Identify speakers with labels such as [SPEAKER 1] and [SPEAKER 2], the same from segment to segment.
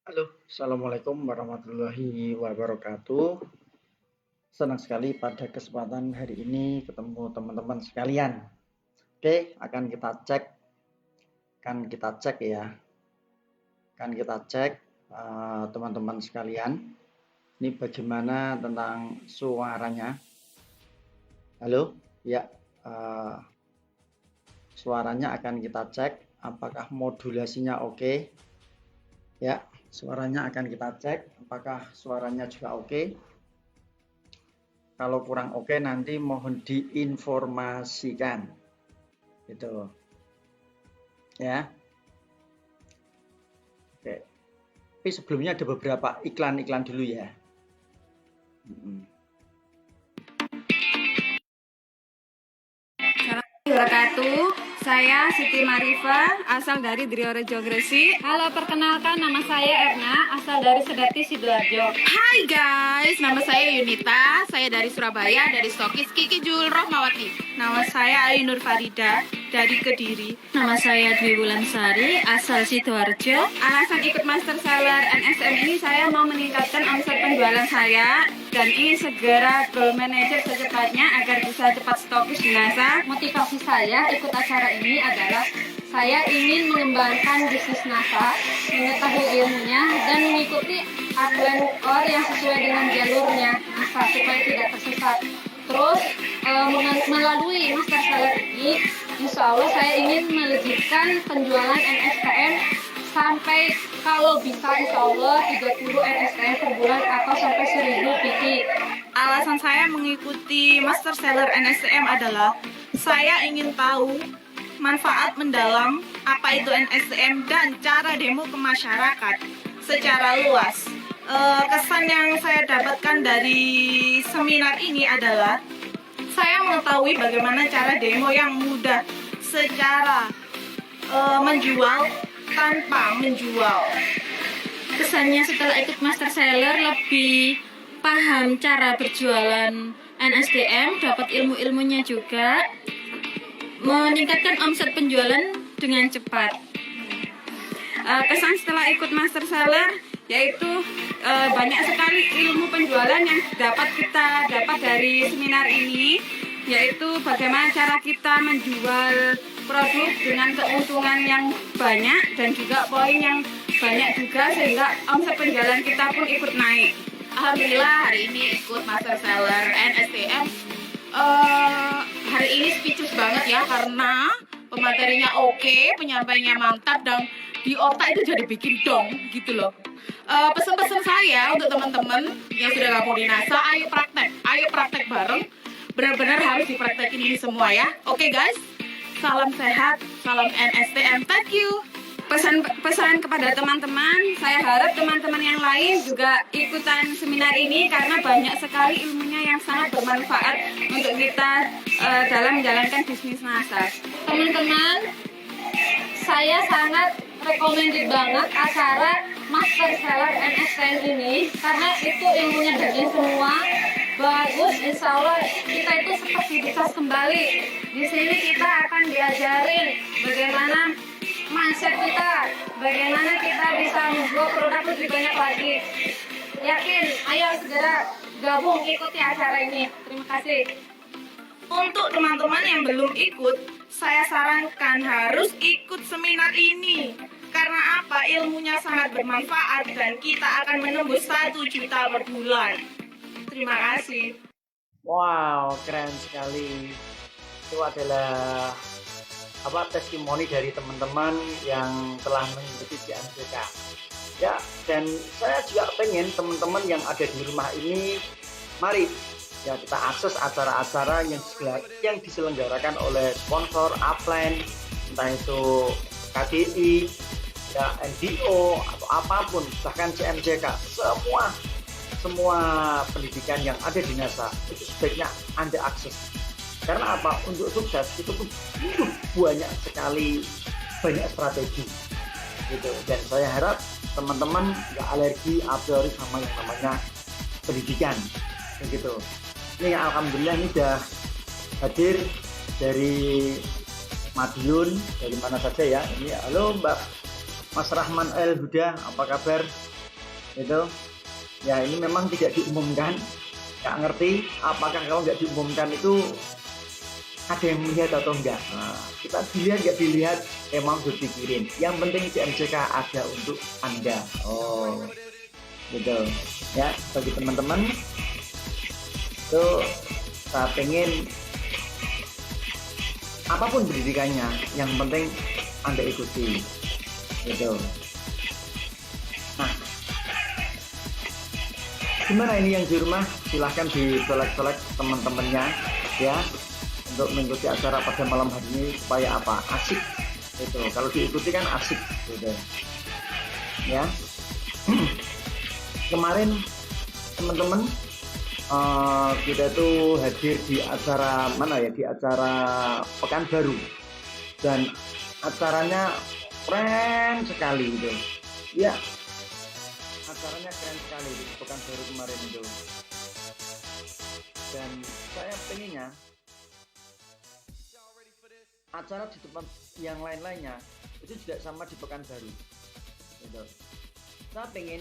[SPEAKER 1] Halo, assalamualaikum warahmatullahi wabarakatuh. Senang sekali pada kesempatan hari ini ketemu teman-teman sekalian. Oke, akan kita cek ya. Akan kita cek teman-teman sekalian. Ini bagaimana tentang suaranya. Halo, ya. Suaranya akan kita cek. Apakah modulasinya oke? Ya, suaranya akan kita cek. Apakah suaranya juga oke? Kalau kurang oke nanti mohon diinformasikan. Gitu. Ya. Oke. Tapi sebelumnya ada beberapa iklan-iklan dulu ya.
[SPEAKER 2] Assalamualaikum wabarakatuh. Saya Siti Marifa, asal dari Driorejo Gresik. Halo, perkenalkan nama saya Erna, asal dari Sedati Sidoarjo.
[SPEAKER 3] Hai guys, nama saya Yunita, saya dari Surabaya, dari Stokis Kiki Jul Rohmawati.
[SPEAKER 2] Nama saya Ayu Nur Farida, dari Kediri.
[SPEAKER 4] Nama saya Dwi Wulansari, asal Sidoarjo.
[SPEAKER 2] Alasan ikut Master Seller NSM ini saya mau meningkatkan omset penjualan saya dan ingin segera goal manager secepatnya agar bisa cepat stokis di NASA.
[SPEAKER 4] Motivasi saya ikut acara ini adalah saya ingin mengembangkan bisnis NASA, mengetahui ilmunya, dan mengikuti aturan yang sesuai dengan jalurnya NASA supaya tidak tersesat. Terus melalui Master Seller ini, insya Allah saya ingin melejitkan penjualan NSTM sampai kalau bisa insya Allah 30 NSTM per bulan atau sampai 1000 biji.
[SPEAKER 3] Alasan saya mengikuti Master Seller NSTM adalah saya ingin tahu manfaat mendalam apa itu NSTM dan cara demo ke masyarakat secara luas. Kesan yang saya dapatkan dari seminar ini adalah saya mengetahui bagaimana cara demo yang mudah secara menjual tanpa menjual.
[SPEAKER 4] Kesannya setelah ikut Master Seller lebih paham cara berjualan NSTM, dapat ilmu-ilmunya juga, meningkatkan omset penjualan dengan cepat.
[SPEAKER 2] Kesan setelah ikut Master Seller yaitu banyak sekali ilmu penjualan yang dapat kita dapat dari seminar ini, yaitu bagaimana cara kita menjual produk dengan keuntungan yang banyak dan juga poin yang banyak juga sehingga omset penjualan kita pun ikut naik.
[SPEAKER 3] Alhamdulillah hari ini ikut Master Seller NSTM. Hari ini speechless banget ya karena pematerinya oke, penyampaiannya mantap dan di otak itu jadi bikin dong gitu loh. Pesan-pesan saya untuk teman-teman yang sudah gabung di NASA, ayo praktek bareng. Benar-benar harus dipraktekin ini semua ya. Oke guys, salam sehat, salam NSTM, thank you.
[SPEAKER 2] Pesan kepada teman-teman, saya harap teman-teman yang lain juga ikutan seminar ini karena banyak sekali ilmunya yang sangat bermanfaat untuk kita dalam menjalankan bisnis NASA.
[SPEAKER 4] Teman-teman, saya sangat recommended banget acara Master Seller NSTM ini karena itu ilmunya dari semua bagus. Insya Allah kita itu seperti bisa kembali. Di sini kita akan diajarin bagaimana mindset kita, bagaimana kita bisa membuat produk lebih banyak lagi. Yakin, ayo segera gabung ikuti acara ini. Terima kasih.
[SPEAKER 3] Untuk teman-teman yang belum ikut, saya sarankan harus ikut seminar ini. Karena apa? Ilmunya sangat bermanfaat dan kita akan menembus 1 juta per bulan. Terima kasih.
[SPEAKER 1] Wow, keren sekali. Itu adalah testimoni dari teman-teman yang telah mengikuti CMJK. Ya, dan saya juga pengen teman-teman yang ada di rumah ini, mari ya kita akses acara-acara yang diselenggarakan oleh sponsor upline, entah itu KDI, ya NDO atau apapun, bahkan CMJK, semua pendidikan yang ada di NASA itu sebaiknya Anda akses. Karena apa? Untuk sukses itu pun banyak sekali strategi gitu. Dan saya harap teman-teman nggak alergi a priori sama yang namanya pendidikan begitu. Ini alhamdulillah ini sudah hadir dari Madiun, dari mana saja ya. Ini halo Mbak Mas Rahman El Huda, apa kabar? Itu ya, ini memang tidak diumumkan, nggak ngerti apakah kalau nggak diumumkan itu ada yang melihat atau enggak. Nah, kita dilihat nggak dilihat, emang udah dikirim. Yang penting CMJK ada untuk Anda. Oh, gitu ya. Bagi teman-teman itu, saya pengen apapun pendidikannya, yang penting Anda ikuti, gitu. Nah, gimana ini yang di rumah? Silahkan dicolek-colek teman-temannya ya, untuk mengikuti acara pada malam hari ini supaya apa? Asik. Itu kalau diikuti kan asik, gitu ya. Kemarin teman-teman, kita tuh hadir di acara mana ya? Di acara Pekanbaru, dan acaranya keren sekali gitu. Ya, acaranya keren sekali di Pekanbaru kemarin itu. Dan saya pengennya acara di tempat yang lain-lainnya itu juga sama di Pekanbaru gitu. Saya pengen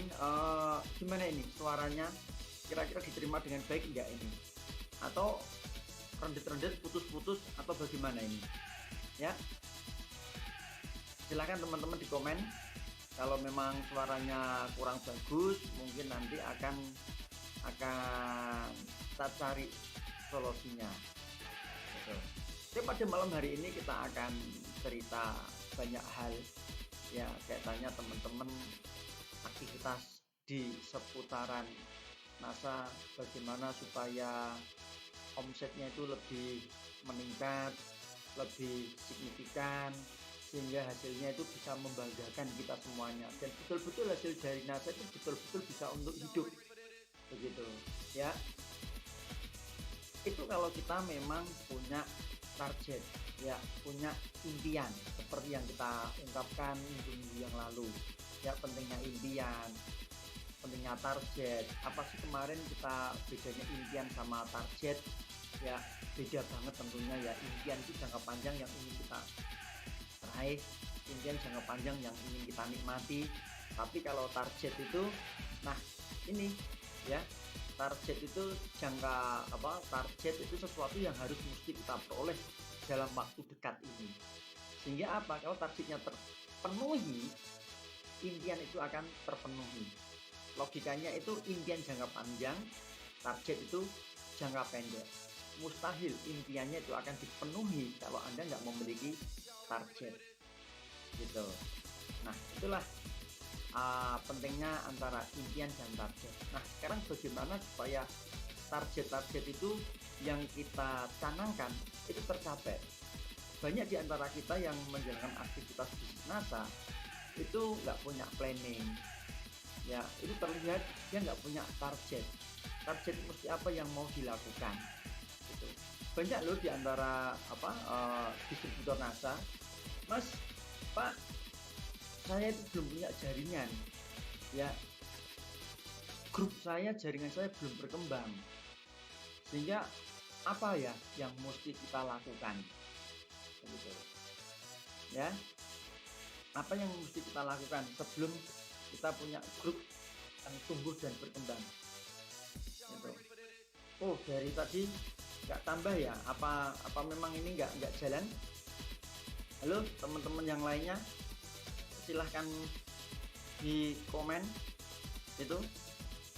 [SPEAKER 1] gimana ini suaranya, kira-kira diterima dengan baik enggak ini, atau rendet-rendet, putus-putus, atau bagaimana ini ya. Silahkan teman-teman di komen. Kalau memang suaranya kurang bagus, mungkin nanti akan kita cari solusinya gitu. Jadi pada malam hari ini kita akan cerita banyak hal ya, kayak tanya teman-teman aktivitas di seputaran NASA, bagaimana supaya omsetnya itu lebih meningkat, lebih signifikan, sehingga hasilnya itu bisa membanggakan kita semuanya, dan betul-betul hasil dari NASA itu betul-betul bisa untuk hidup, begitu ya. Itu kalau kita memang punya target ya, punya impian seperti yang kita ungkapkan minggu yang lalu ya. Pentingnya impian, pentingnya target. Apa sih kemarin kita bedanya impian sama target ya? Beda banget tentunya ya. Impian itu jangka panjang yang ingin kita raih, impian jangka panjang yang ingin kita nikmati. Tapi kalau target itu, nah ini ya, target itu target itu sesuatu yang harus mesti kita peroleh dalam waktu dekat ini. Sehingga apa? Kalau targetnya terpenuhi, impian itu akan terpenuhi. Logikanya itu impian jangka panjang, target itu jangka pendek. Mustahil impiannya itu akan dipenuhi kalau Anda nggak memiliki target, gitu. Nah, itulah pentingnya antara impian dan target. Nah, sekarang bagaimana supaya target-target itu yang kita canangkan itu tercapai? Banyak di antara kita yang menjalankan aktivitas di NASA itu nggak punya planning ya. Itu terlihat dia nggak punya target mesti apa yang mau dilakukan gitu. Banyak loh di antara distributor NASA, Mas, Pak, saya itu belum punya jaringan ya, grup saya, jaringan saya belum berkembang, sehingga apa ya yang mesti kita lakukan gitu ya. Apa yang mesti kita lakukan sebelum kita punya grup yang tumbuh dan berkembang gitu. Oh, dari tadi nggak tambah ya, apa memang ini nggak jalan? Halo teman-teman yang lainnya, silahkan di komen itu.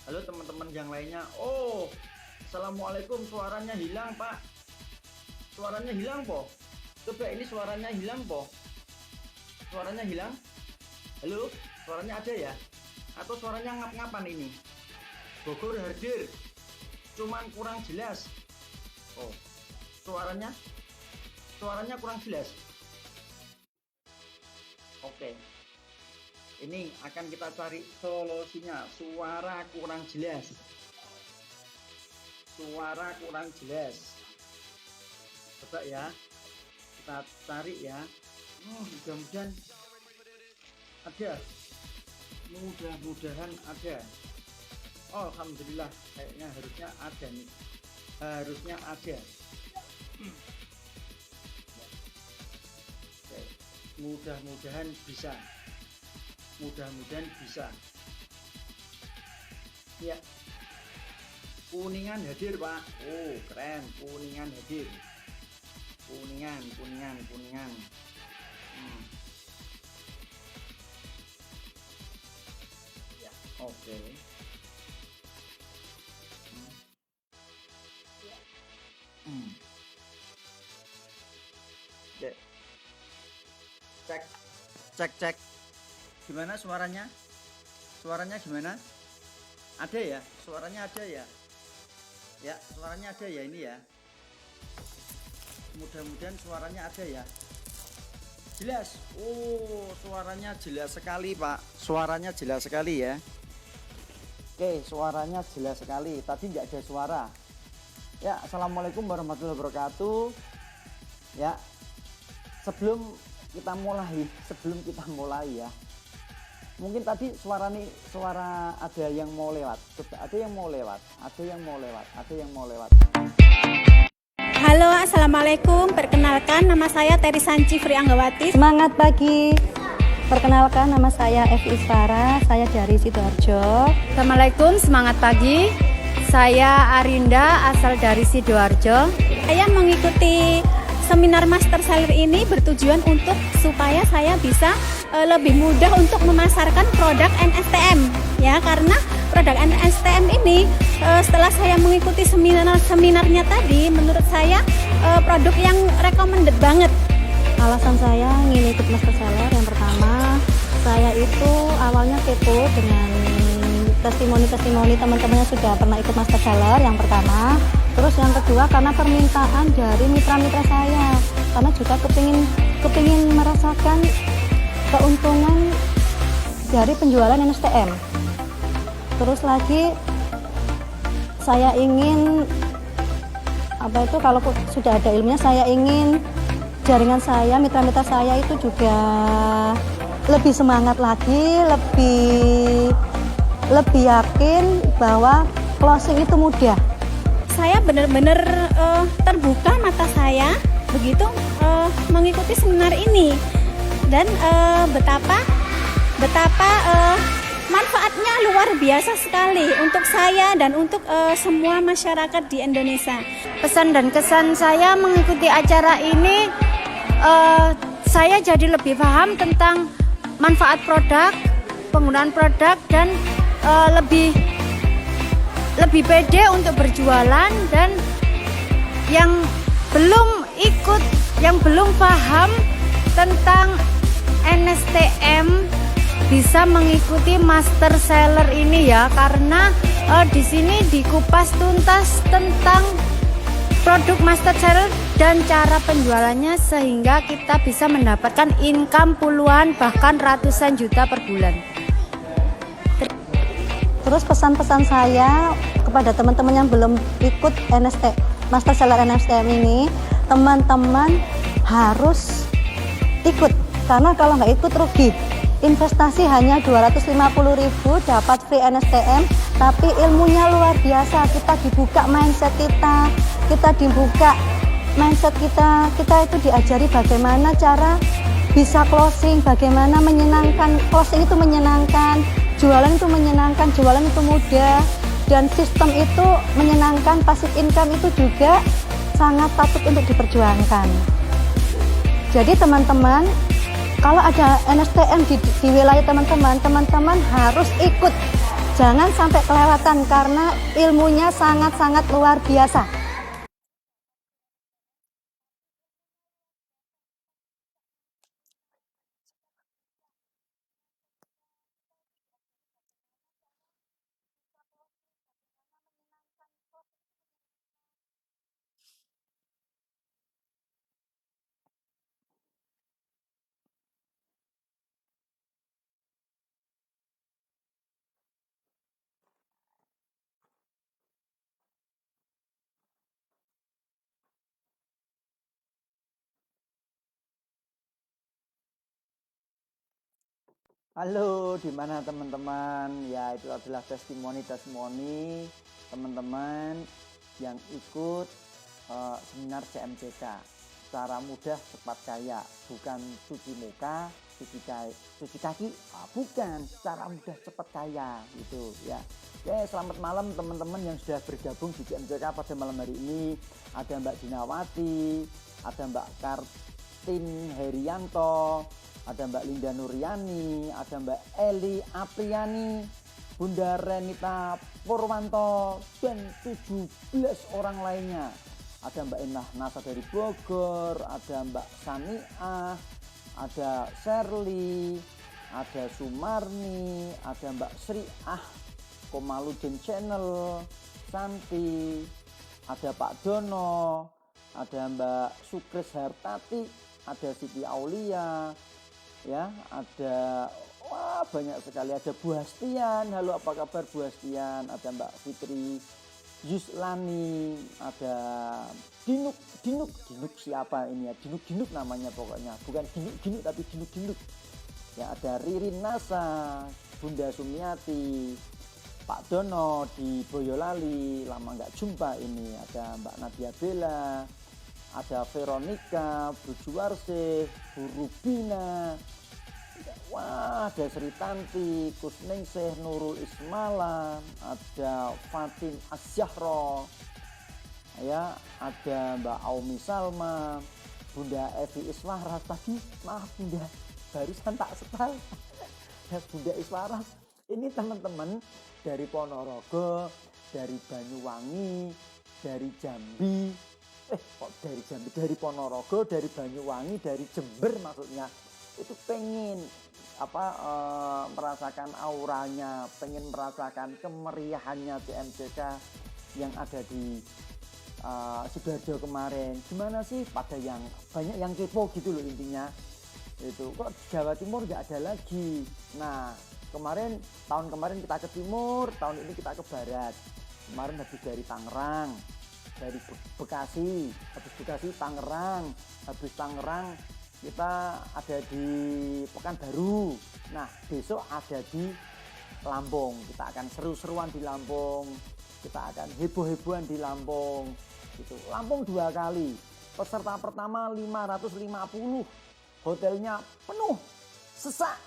[SPEAKER 1] Halo teman-teman yang lainnya. Oh, assalamualaikum, suaranya hilang Pak, suaranya hilang po. Coba ini suaranya hilang po, suaranya hilang. Halo, suaranya ada ya, atau suaranya ngap-ngapan ini? Bogor hadir, cuman kurang jelas. Oh, suaranya kurang jelas. Oke, ini akan kita cari solusinya. Suara kurang jelas, coba ya kita cari ya. Mudah-mudahan ada, mudah-mudahan ada. Oh, alhamdulillah, kayaknya harusnya ada nih, harusnya ada. Mudah-mudahan bisa, Ya. Kuningan hadir, Pak. Oh, keren. Kuningan hadir. Kuningan. Ya, oke. Dek. Cek. Gimana suaranya? Suaranya gimana? Ada ya? Suaranya ada ya? Ya, suaranya ada ya ini ya. Mudah-mudahan suaranya ada ya. Jelas. Oh, suaranya jelas sekali, Pak. Suaranya jelas sekali ya. Oke, suaranya jelas sekali. Tadi nggak ada suara. Ya, assalamualaikum warahmatullahi wabarakatuh. Ya, sebelum kita mulai ya. Mungkin tadi suara ada yang mau lewat. Ada yang mau lewat.
[SPEAKER 5] Halo, assalamualaikum. Perkenalkan, nama saya Teri Sanci Fri Anggawati.
[SPEAKER 6] Semangat pagi. Perkenalkan, nama saya Evi Isfara. Saya dari Sidoarjo.
[SPEAKER 7] Assalamualaikum, semangat pagi. Saya Arinda, asal dari Sidoarjo.
[SPEAKER 5] Saya mengikuti seminar Master Seller ini bertujuan untuk supaya saya bisa lebih mudah untuk memasarkan produk NSTM ya, karena produk NSTM ini setelah saya mengikuti seminarnya tadi, menurut saya produk yang recommended banget.
[SPEAKER 6] Alasan saya ingin ikut Master Seller, yang pertama, saya itu awalnya kepo dengan testimoni teman-teman yang sudah pernah ikut Master Seller, yang pertama. Terus yang kedua, karena permintaan dari mitra-mitra saya, karena juga kepingin merasakan keuntungan dari penjualan NSTM. Terus lagi saya ingin kalau sudah ada ilmunya, saya ingin jaringan saya, mitra-mitra saya itu juga lebih semangat lagi, lebih yakin bahwa closing itu mudah.
[SPEAKER 5] Saya benar-benar terbuka mata saya begitu mengikuti seminar ini, dan betapa manfaatnya luar biasa sekali untuk saya dan untuk semua masyarakat di Indonesia.
[SPEAKER 7] Pesan dan kesan saya mengikuti acara ini, saya jadi lebih paham tentang manfaat produk, penggunaan produk, dan lebih pede untuk berjualan. Dan yang belum paham tentang NSTM bisa mengikuti Master Seller ini ya, karena di sini dikupas tuntas tentang produk Master Seller dan cara penjualannya, sehingga kita bisa mendapatkan income puluhan bahkan ratusan juta per bulan.
[SPEAKER 6] Terus pesan-pesan saya kepada teman-teman yang belum ikut Master Seller NSTM ini, teman-teman harus ikut, karena kalau nggak ikut rugi. Investasi hanya 250.000 dapat free NSTM, tapi ilmunya luar biasa. Kita dibuka mindset kita dibuka mindset kita itu diajari bagaimana cara bisa closing, bagaimana menyenangkan. Closing itu menyenangkan, jualan itu menyenangkan, jualan itu mudah, dan sistem itu menyenangkan. Passive income itu juga sangat patut untuk diperjuangkan. Jadi teman-teman, kalau ada NSTM di wilayah teman-teman harus ikut. Jangan sampai kelewatan, karena ilmunya sangat-sangat luar biasa.
[SPEAKER 1] Halo, di mana teman-teman? Ya, itu adalah testimoni teman-teman yang ikut seminar CMCK.
[SPEAKER 8] secara mudah cepat kaya, bukan cuci muka, cuci kaki, bukan, secara mudah cepat kaya gitu ya. Oke, selamat malam teman-teman yang sudah bergabung di CMJK pada malam hari ini. Ada Mbak Dinawati, ada Mbak Kartin Herianto, ada Mbak Linda Nuryani, ada Mbak Eli Apriani, Bunda Renita Purwanto, dan 17 orang lainnya. Ada Mbak Enah Nasa dari Bogor, ada Mbak Samiah, ada Shirley, ada Sumarni, ada Mbak Sriah, Komaludin Channel, Santi, ada Pak Dono, ada Mbak Sukres Hartati, ada Siti Aulia, ya, ada banyak sekali, ada Bu Hastian, halo apa kabar Bu Hastian, ada Mbak Fitri Yuslani, ada Dinuk siapa ini ya, Dinuk namanya pokoknya, bukan Dinuk tapi Dinuk ya, ada Ririn Nasa, Bunda Sumiati, Pak Dono di Boyolali, lama nggak jumpa ini, ada Mbak Nadia Bella, ada Veronica, Bu Juwarse, Bu Rubina, wah, ada Sri Tanti, Kusningsih, Nurul Ismala, ada Fatin Asyahro, ya, ada Mbak Aumi Salma, Bunda Evi Iswaras, tadi maaf Bunda, barusan tak setel, ya, Bunda Iswaras. Ini teman-teman dari Ponorogo, dari Banyuwangi, dari Jambi, dari Ponorogo, dari Banyuwangi, dari Jember maksudnya, itu pengen merasakan auranya, pengen merasakan kemeriahannya CMJK yang ada di Sidoarjo kemarin. Gimana sih, pada yang banyak yang kepo gitu loh intinya. Itu kok Jawa Timur nggak ada lagi. Nah, tahun kemarin kita ke timur, tahun ini kita ke barat. Kemarin habis dari Tangerang, dari Bekasi, habis Bekasi Tangerang, habis Tangerang kita ada di Pekanbaru. Nah, besok ada di Lampung. Kita akan seru-seruan di Lampung, kita akan heboh-hebohan di Lampung gitu. Lampung 2 kali, peserta pertama 550, hotelnya penuh, sesak,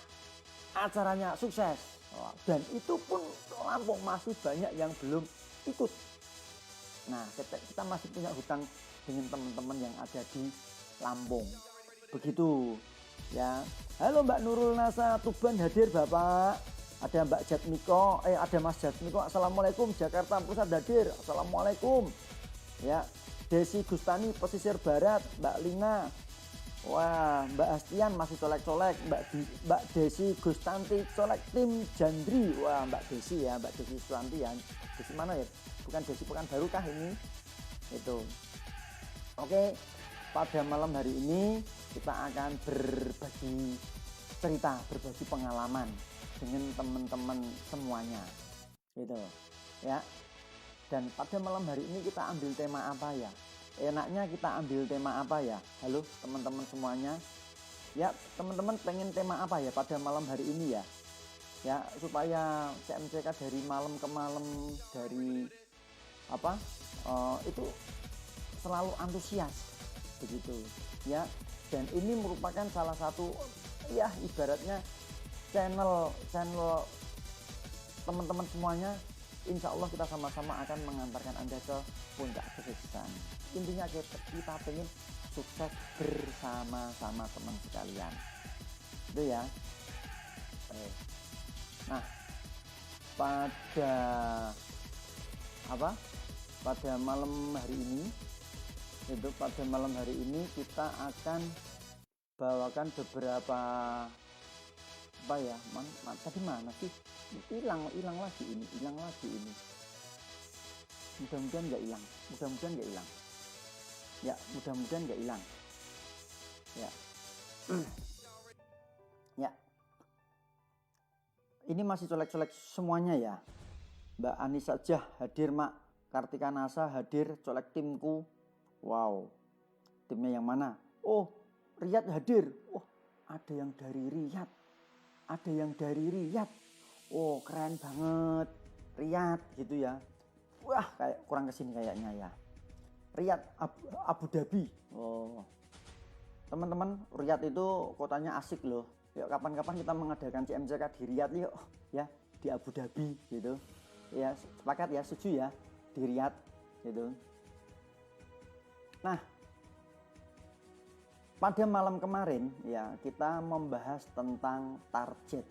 [SPEAKER 8] acaranya sukses. Dan itu pun Lampung masih banyak yang belum ikut. Nah, kita masih punya hutang dengan teman-teman yang ada di Lampung. Begitu ya. Halo Mbak Nurul Nasa, Tuban hadir Bapak. Ada Mbak Jatmiko, ada Mas Jatmiko, Assalamualaikum. Jakarta Pusat hadir, Assalamualaikum. Ya, Desi Gustani Pesisir Barat, Mbak Lina. Wah, Mbak Hastian masih colek-colek, Mbak Desi Gustanti colek tim Jandri. Wah, Mbak Desi ya, Mbak Desi Gustanti ya. Desi mana ya? Bukan Desi Pekanbaru kah ini? Itu. Oke, pada malam hari ini kita akan berbagi cerita, berbagi pengalaman dengan teman-teman semuanya. Gitu. Ya. Dan pada malam hari ini kita ambil tema apa ya? Enaknya kita ambil tema apa ya? Halo teman-teman semuanya. Ya, teman-teman pengen tema apa ya pada malam hari ini ya? Ya, supaya CMJK dari malam ke malam, dari itu selalu antusias begitu ya. Dan ini merupakan salah satu ya ibaratnya channel teman-teman semuanya. Insya Allah kita sama-sama akan mengantarkan Anda ke puncak kesuksesan. Intinya kita pengen sukses bersama-sama teman sekalian. Itu ya. Nah, pada malam hari ini kita akan bawakan beberapa tadi mana sih? Hilang lagi ini. Mudah-mudahan nggak hilang. Ya, mudah-mudahan nggak hilang. Ya. Ya. Ini masih colek-colek semuanya ya. Mbak Anissa Jah hadir, Mak. Kartika Nasa hadir, colek timku. Wow. Timnya yang mana? Oh, Riyad hadir. Oh, ada yang dari Riyad. Oh, keren banget. Riyad gitu ya. Wah, kayak kurang kesini kayaknya ya. Riyad Abu Dhabi. Oh, Teman-teman, Riyadh itu kotanya asik loh. Yuk kapan-kapan kita mengadakan CMCK di Riyadh yuk, ya, di Abu Dhabi gitu. Ya, sepakat ya, setuju ya, di Riyadh gitu. Nah, pada malam kemarin ya kita membahas tentang target,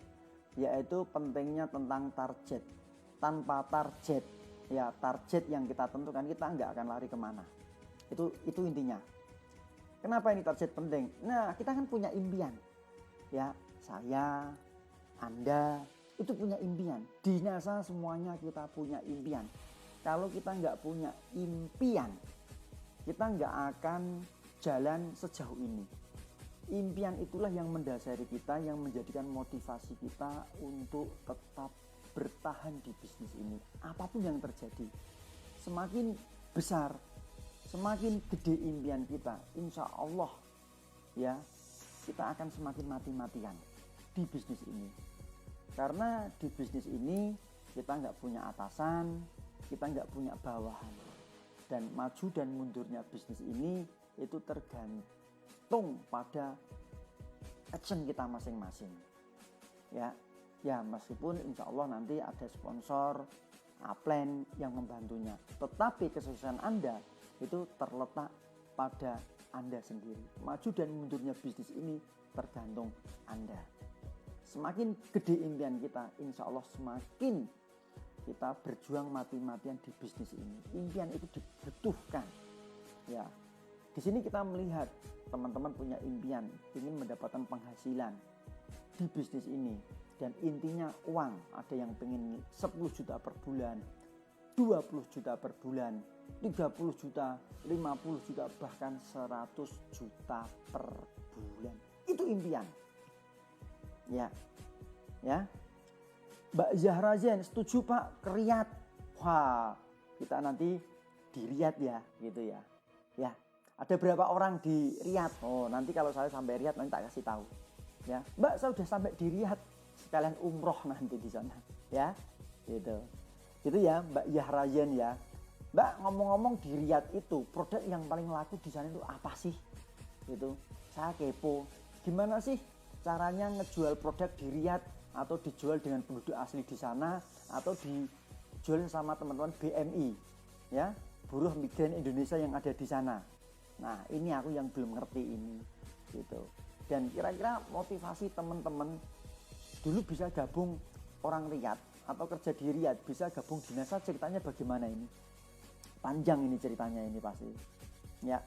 [SPEAKER 8] yaitu pentingnya tentang target. Tanpa target, ya target yang kita tentukan kita nggak akan lari kemana. Itu intinya. Kenapa ini target penting? Nah, kita kan punya impian. Ya, saya, Anda itu punya impian. Di NASA semuanya kita punya impian. Kalau kita nggak punya impian, kita nggak akan jalan sejauh ini. Impian itulah yang mendasari kita, yang menjadikan motivasi kita untuk tetap bertahan di bisnis ini. Apapun yang terjadi, semakin besar, semakin gede impian kita, insya Allah ya kita akan semakin mati-matian di bisnis ini. Karena di bisnis ini kita nggak punya atasan, kita nggak punya bawahan. Dan maju dan mundurnya bisnis ini itu tergantung pada action kita masing-masing. Ya meskipun insya Allah nanti ada sponsor, upline yang membantunya. Tetapi kesuksesan Anda itu terletak pada Anda sendiri. Maju dan mundurnya bisnis ini tergantung Anda. Semakin gede impian kita, insya Allah semakin kita berjuang mati-matian di bisnis ini. Impian itu dibutuhkan. Ya, di sini kita melihat teman-teman punya impian, ingin mendapatkan penghasilan di bisnis ini. Dan intinya uang, ada yang pengen 10 juta per bulan, 20 juta per bulan, 30 juta, 50 juta, bahkan 100 juta per bulan. Itu impian. Ya. Mbak Zahra Zen, setuju Pak, ke Riyadh. Wah, kita nanti di Riyadh ya, gitu ya. Ya, ada berapa orang di Riyadh? Oh, nanti kalau saya sampai Riyadh nanti tak kasih tahu. Ya, Mbak, saya sudah sampai di Riyadh, sekalian umroh nanti di sana. Ya, gitu. Gitu ya, Mbak Zahra Zen ya. Mbak, ngomong-ngomong di Riyadh itu, produk yang paling laku di sana itu apa sih? Gitu. Saya kepo. Gimana sih caranya ngejual produk di Riyadh? Atau dijual dengan penduduk asli di sana, atau dijual sama teman-teman BMI, ya, buruh migran Indonesia yang ada di sana. Nah, ini aku yang belum ngerti ini, gitu. Dan kira-kira motivasi teman-teman dulu bisa gabung orang Riyadh atau kerja di Riyadh, bisa gabung di NASA, ceritanya bagaimana ini? Panjang ini ceritanya ini pasti. Ya,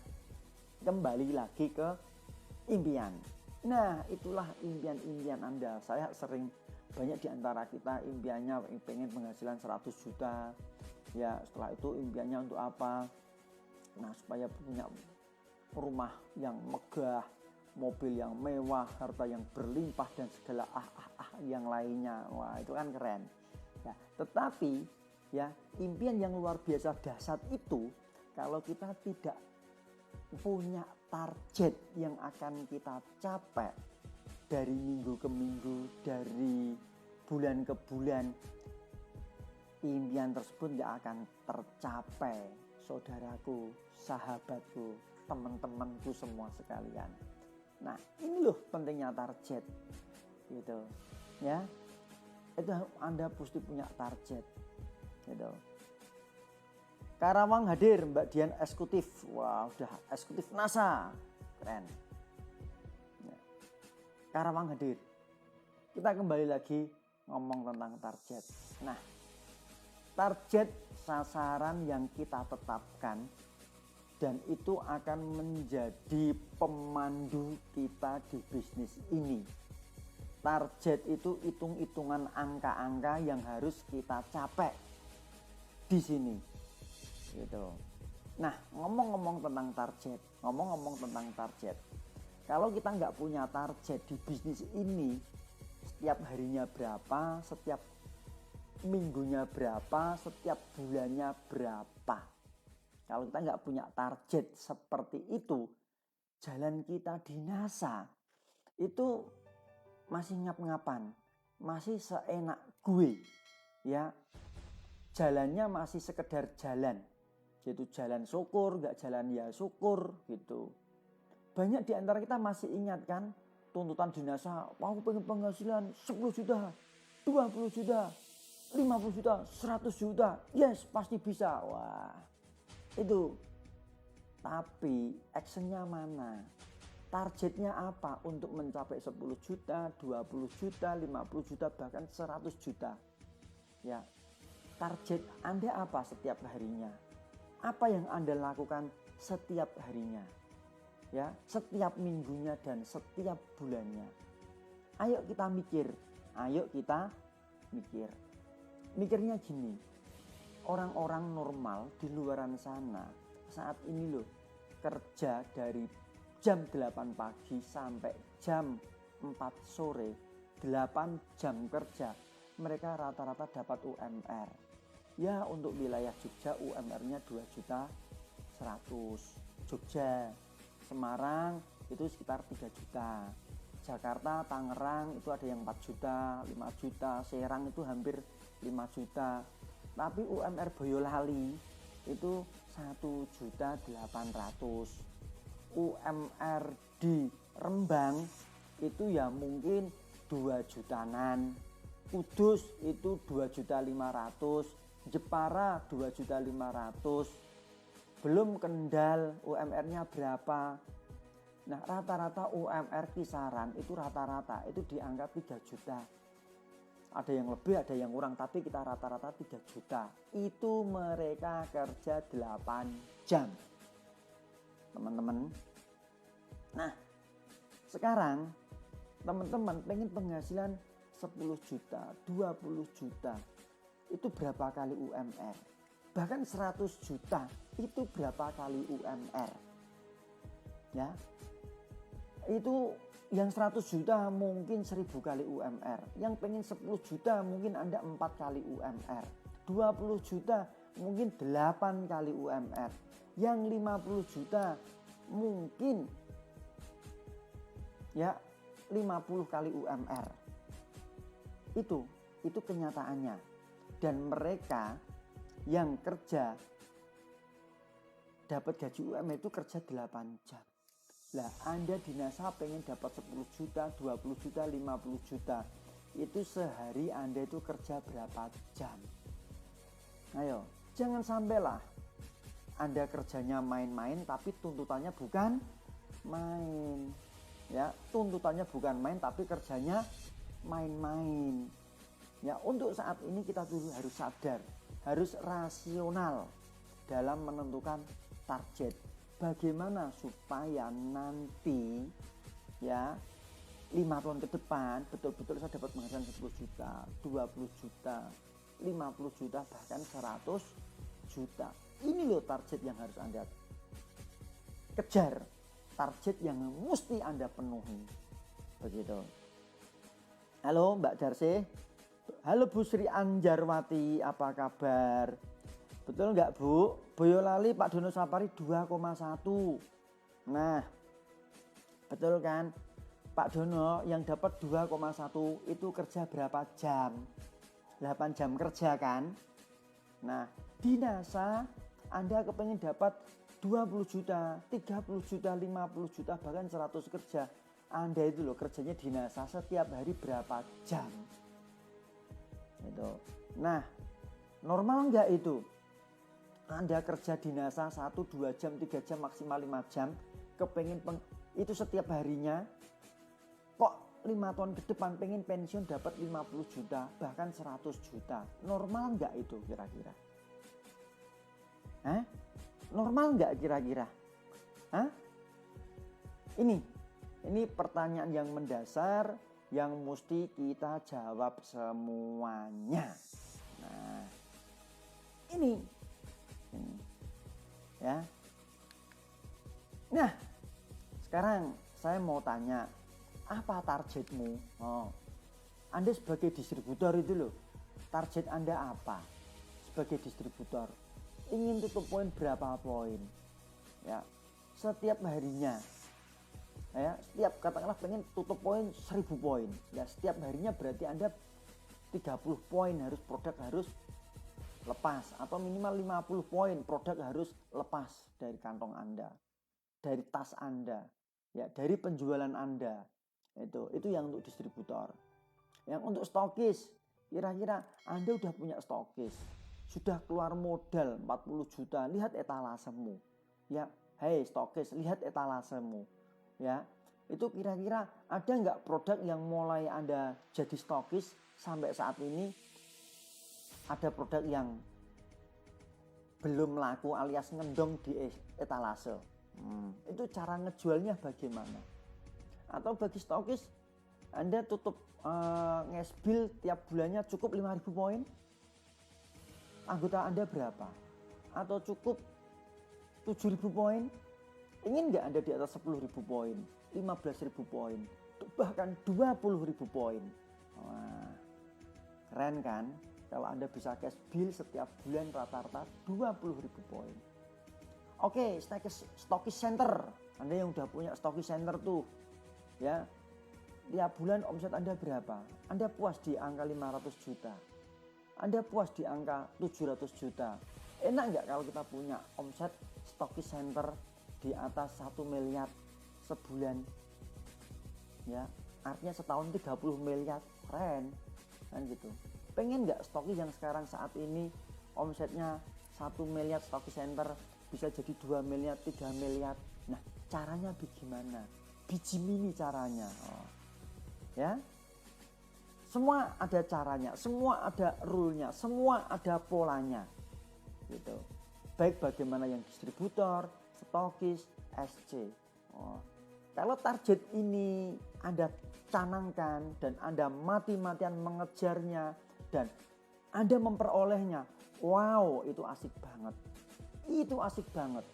[SPEAKER 8] kembali lagi ke impian. Nah, itulah impian-impian Anda. Saya sering, banyak di antara kita impiannya pengen penghasilan 100 juta. Ya, setelah itu impiannya untuk apa? Nah, supaya punya rumah yang megah, mobil yang mewah, harta yang berlimpah, dan segala yang lainnya. Wah, itu kan keren. Ya, tetapi ya, impian yang luar biasa dahsyat itu kalau kita tidak punya target yang akan kita capai dari minggu ke minggu, dari bulan ke bulan, impian tersebut tidak akan tercapai. Saudaraku, sahabatku, teman-temanku semua sekalian. Nah, ini loh pentingnya target, gitu ya. Itu Anda pasti punya target, gitu. Karawang hadir, Mbak Dian eksekutif. Wah, udah eksekutif NASA. Keren. Ya. Karawang hadir. Kita kembali lagi ngomong tentang target. Nah, target sasaran yang kita tetapkan dan itu akan menjadi pemandu kita di bisnis ini. Target itu hitung-hitungan angka-angka yang harus kita capai di sini. Gitu. Nah, ngomong-ngomong tentang target, kalau kita nggak punya target di bisnis ini, setiap harinya berapa, setiap minggunya berapa, setiap bulannya berapa, kalau kita nggak punya target seperti itu, jalan kita di NASA itu masih ngap-ngapan, masih seenak gue, ya, jalannya masih sekedar jalan. Yaitu jalan syukur, nggak jalan ya syukur gitu. banyak di antara kita masih ingat kan tuntutan dinasa, aku pengen penghasilan 10 juta, 20 juta, 50 juta, 100 juta. Yes, pasti bisa. Wah, itu. Tapi actionnya mana? Targetnya apa untuk mencapai 10 juta, 20 juta, 50 juta, bahkan 100 juta? Ya, target Anda apa setiap harinya? Apa yang Anda lakukan setiap harinya? Ya, setiap minggunya dan setiap bulannya. Ayo kita mikir. Mikirnya gini. Orang-orang normal di luaran sana saat ini loh kerja dari jam 8 pagi sampai jam 4 sore, 8 jam kerja. Mereka rata-rata dapat UMR. Ya, untuk wilayah Jogja UMR-nya 2.100.000. Jogja, Semarang itu sekitar 3 juta. Jakarta, Tangerang itu ada yang 4 juta, 5 juta. Serang itu hampir 5 juta. Tapi UMR Boyolali itu 1.800.000. UMR di Rembang itu ya mungkin 2 jutaan. Kudus itu 2.500.000. Jepara 2.500.000. Belum Kendal UMR-nya berapa. Nah, rata-rata UMR kisaran itu rata-rata itu di angka 3 juta. Ada yang lebih, ada yang kurang, tapi kita rata-rata 3 juta. Itu mereka kerja 8 jam. Teman-teman. Nah, sekarang teman-teman pengen penghasilan 10 juta, 20 juta. Itu berapa kali UMR? Bahkan 100 juta itu berapa kali UMR? Ya. Itu yang 100 juta mungkin 1000 kali UMR. Yang pengen 10 juta mungkin Anda 4 kali UMR. 20 juta mungkin 8 kali UMR. Yang 50 juta mungkin ya 50 kali UMR. Itu kenyataannya. Dan mereka yang kerja dapat gaji UMR itu kerja 8 jam. Lah, Anda di NASA pengen dapat 10 juta, 20 juta, 50 juta. Itu sehari Anda itu kerja berapa jam? Ayo, jangan sampailah Anda kerjanya main-main tapi tuntutannya bukan main. Ya, tuntutannya bukan main tapi kerjanya main-main. Ya, untuk saat ini kita dulu harus sadar, harus rasional dalam menentukan target. Bagaimana supaya nanti ya 5 tahun ke depan betul-betul saya dapat penghasilan 10 juta, 20 juta, 50 juta, bahkan 100 juta. Ini loh target yang harus Anda kejar. Target yang mesti Anda penuhi. Begitu. Halo Mbak Darsi. Halo Bu Sri Anjarwati, apa kabar? Betul nggak Bu? Boyolali Pak Dono Sapari 2,1. Nah, betul kan? Pak Dono yang dapat 2,1 itu kerja berapa jam? 8 jam kerja kan? Nah, di NASA Anda kepengen dapat 20 juta, 30 juta, 50 juta, bahkan 100 kerja. Anda itu loh kerjanya di NASA setiap hari berapa jam? Itu. Nah, normal nggak itu? Anda kerja di NASA 1-2 jam, 3 jam, maksimal 5 jam. Kepengen itu setiap harinya. Kok 5 tahun ke depan pengen pensiun dapat 50 juta, bahkan 100 juta. Normal nggak itu kira-kira? Hah? Normal nggak kira-kira? Hah? Ini pertanyaan yang mendasar yang mesti kita jawab semuanya. Nah, ini ya. Nah, sekarang saya mau tanya, apa targetmu? Oh, Anda sebagai distributor itu loh, target Anda apa? Sebagai distributor, ingin tutup poin berapa poin? Ya, setiap harinya. Ya, setiap katakanlah pengen tutup poin 1000 poin. Ya, setiap harinya berarti Anda 30 poin harus produk harus lepas, atau minimal 50 poin produk harus lepas dari kantong Anda, dari tas Anda. ya dari penjualan Anda. Itu yang untuk distributor. Yang untuk stokis, kira-kira Anda udah punya stokis, sudah keluar modal 40 juta, lihat etalasemu. Ya, hei stokis, lihat etalasemu. Ya, itu kira-kira ada nggak produk yang mulai Anda jadi stokis sampai saat ini ada produk yang belum laku alias ngendong di etalase. Itu cara ngejualnya bagaimana? Atau bagi stokis, Anda tutup ngesbil tiap bulannya cukup 5.000 poin? Anggota Anda berapa? Atau cukup 7.000 poin? Ingin nggak Anda di atas 10.000 poin, 15.000 poin, bahkan 20.000 poin? Wah, keren kan? Kalau Anda bisa cash bill setiap bulan rata-rata 20.000 poin. Oke, stokis center. Anda yang udah punya stokis center tuh, ya, tiap bulan omset Anda berapa? Anda puas di angka 500 juta. Anda puas di angka 700 juta. Enak nggak kalau kita punya omset stokis center di atas 1 miliar sebulan? Ya, artinya setahun 30 miliar, keren kan gitu. Pengen nggak stokis yang sekarang saat ini omsetnya 1 miliar stokis center bisa jadi 2 miliar, 3 miliar. Nah, caranya bagaimana? Biji mini caranya. Ya. Semua ada caranya, semua ada rule-nya, semua ada polanya. Gitu. Baik bagaimana yang distributor, stokis, SC. Kalau target ini Anda canangkan dan Anda mati-matian mengejarnya dan Anda memperolehnya, wow, itu asik banget. Itu asik banget.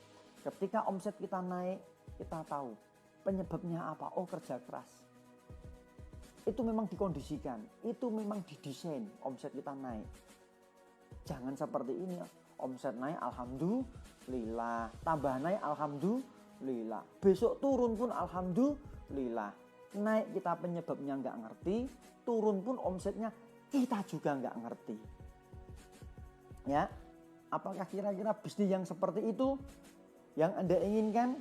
[SPEAKER 8] Ketika omset kita naik, kita tahu penyebabnya apa. Oh, kerja keras. Itu memang dikondisikan, itu memang didesain omset kita naik. Jangan seperti ini, omset naik alhamdulillah, tambah naik alhamdulillah, besok turun pun alhamdulillah. Naik kita penyebabnya nggak ngerti, turun pun omsetnya kita juga nggak ngerti. Ya, apakah kira-kira bisnis yang seperti itu yang Anda inginkan?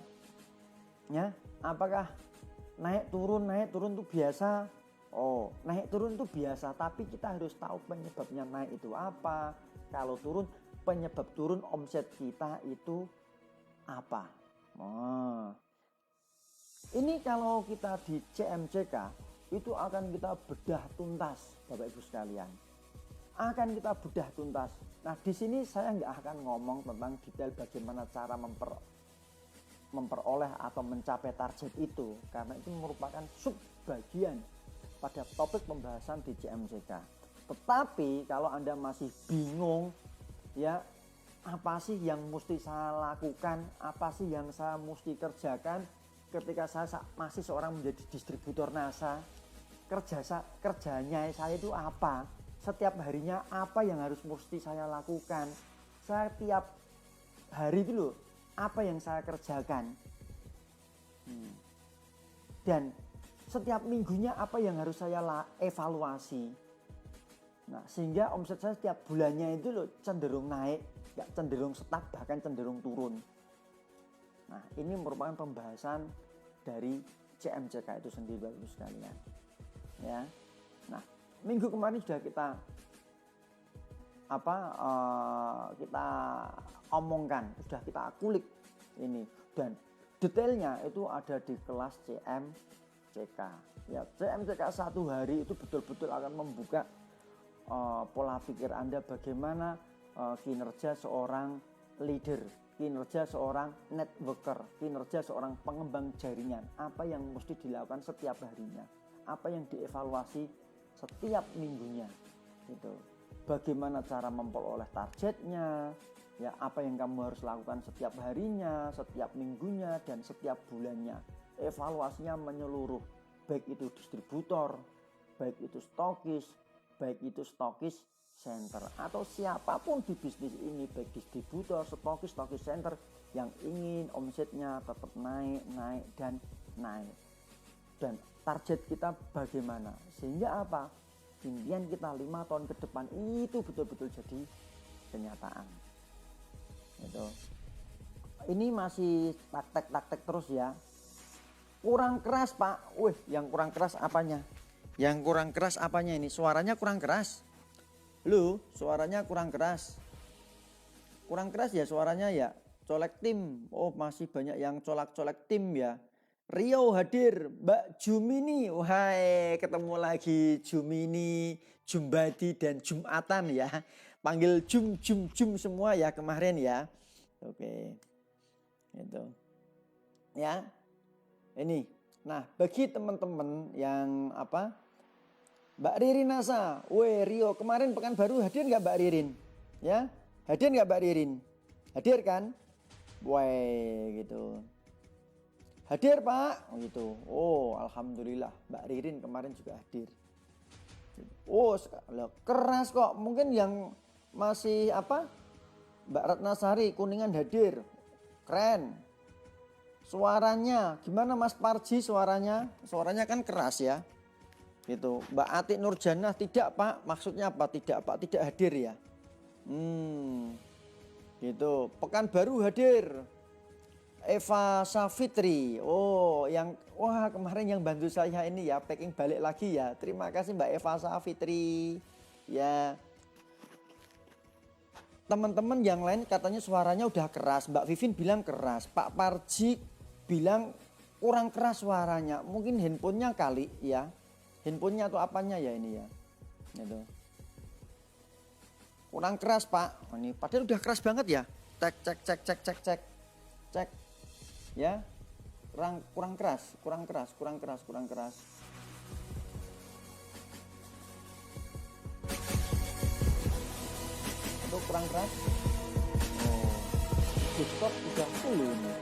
[SPEAKER 8] Ya, apakah naik turun itu biasa? Oh, naik turun itu biasa, tapi kita harus tahu penyebabnya naik itu apa. Kalau turun, penyebab turun omset kita itu apa? Ini kalau kita di CMCK itu akan kita bedah tuntas, Bapak Ibu sekalian. Akan kita bedah tuntas. Nah, di sini saya nggak akan ngomong tentang detail bagaimana cara memperoleh atau mencapai target itu, karena itu merupakan subbagian pada topik pembahasan di CMCK. Tetapi kalau Anda masih bingung, ya, apa sih yang mesti saya lakukan, apa sih yang saya mesti kerjakan ketika saya masih seorang menjadi distributor NASA, kerjanya saya itu apa, setiap harinya apa yang harus mesti saya lakukan, saya tiap hari itu loh, apa yang saya kerjakan, dan setiap minggunya apa yang harus saya evaluasi. Nah, sehingga omset saya setiap bulannya itu loh cenderung naik, gak cenderung stuck, bahkan cenderung turun. Nah, ini merupakan pembahasan dari CMCK itu sendiri, Bapak Ibu sekalian. Ya. Nah, minggu kemarin sudah kita kita omongkan, sudah kita kulik ini, dan detailnya itu ada di kelas CMCK. Ya, CMCK 1 hari itu betul-betul akan membuka pola pikir Anda bagaimana kinerja seorang leader, kinerja seorang networker, kinerja seorang pengembang jaringan, apa yang mesti dilakukan setiap harinya, apa yang dievaluasi setiap minggunya, gitu. Bagaimana cara memperoleh targetnya, ya, apa yang kamu harus lakukan setiap harinya, setiap minggunya, dan setiap bulannya. Evaluasinya menyeluruh, baik itu distributor, baik itu stokis, baik itu stokis center, atau siapapun di bisnis ini, baik distributor, stokis center yang ingin omsetnya tetap naik, dan naik. Dan target kita bagaimana? Sehingga apa? Impian kita 5 tahun ke depan itu betul-betul jadi kenyataan. Gitu. Ini masih praktek terus ya. kurang keras Pak. Wih, yang kurang keras apanya? Yang kurang keras apanya ini? Suaranya kurang keras. Loh, suaranya kurang keras. Kurang keras ya suaranya ya. Colek tim. Oh, masih banyak yang colak-colek tim ya. Rio hadir, Mbak Jumini. Wahai, ketemu lagi Jumini, Jumbadi dan Jumatan ya. Panggil Jum semua ya kemarin ya. Oke. Itu. Ya. Ini. Nah, bagi teman-teman yang apa? Mbak Ririn Nasa, weh Rio kemarin Pekanbaru hadir nggak Mbak Ririn? Ya, hadir nggak Mbak Ririn? Hadir kan? Weh gitu. Hadir Pak, oh, gitu. Oh alhamdulillah Mbak Ririn kemarin juga hadir. Oh keras kok. Mungkin yang masih apa? Mbak Ratnasari Kuningan hadir, keren. Suaranya gimana Mas Parji suaranya? Suaranya kan keras ya. Gitu. Mbak Atik Nurjanah tidak Pak, maksudnya apa? Tidak Pak, tidak hadir ya. Gitu. Pekanbaru hadir. Eva Safitri. Oh, yang wah kemarin yang bantu saya ini ya, packing balik lagi ya. Terima kasih Mbak Eva Safitri. Ya. Teman-teman yang lain katanya suaranya udah keras. Mbak Vivin bilang keras. Pak Parji bilang kurang keras suaranya. Mungkin handphonenya kali ya. Handphonenya atau apanya ya ini ya. Gitu. Kurang keras Pak. Oh, ini padahal udah keras banget ya. Cek. Ya. Kurang keras. Itu kurang keras. Oh. Discord udah full ini.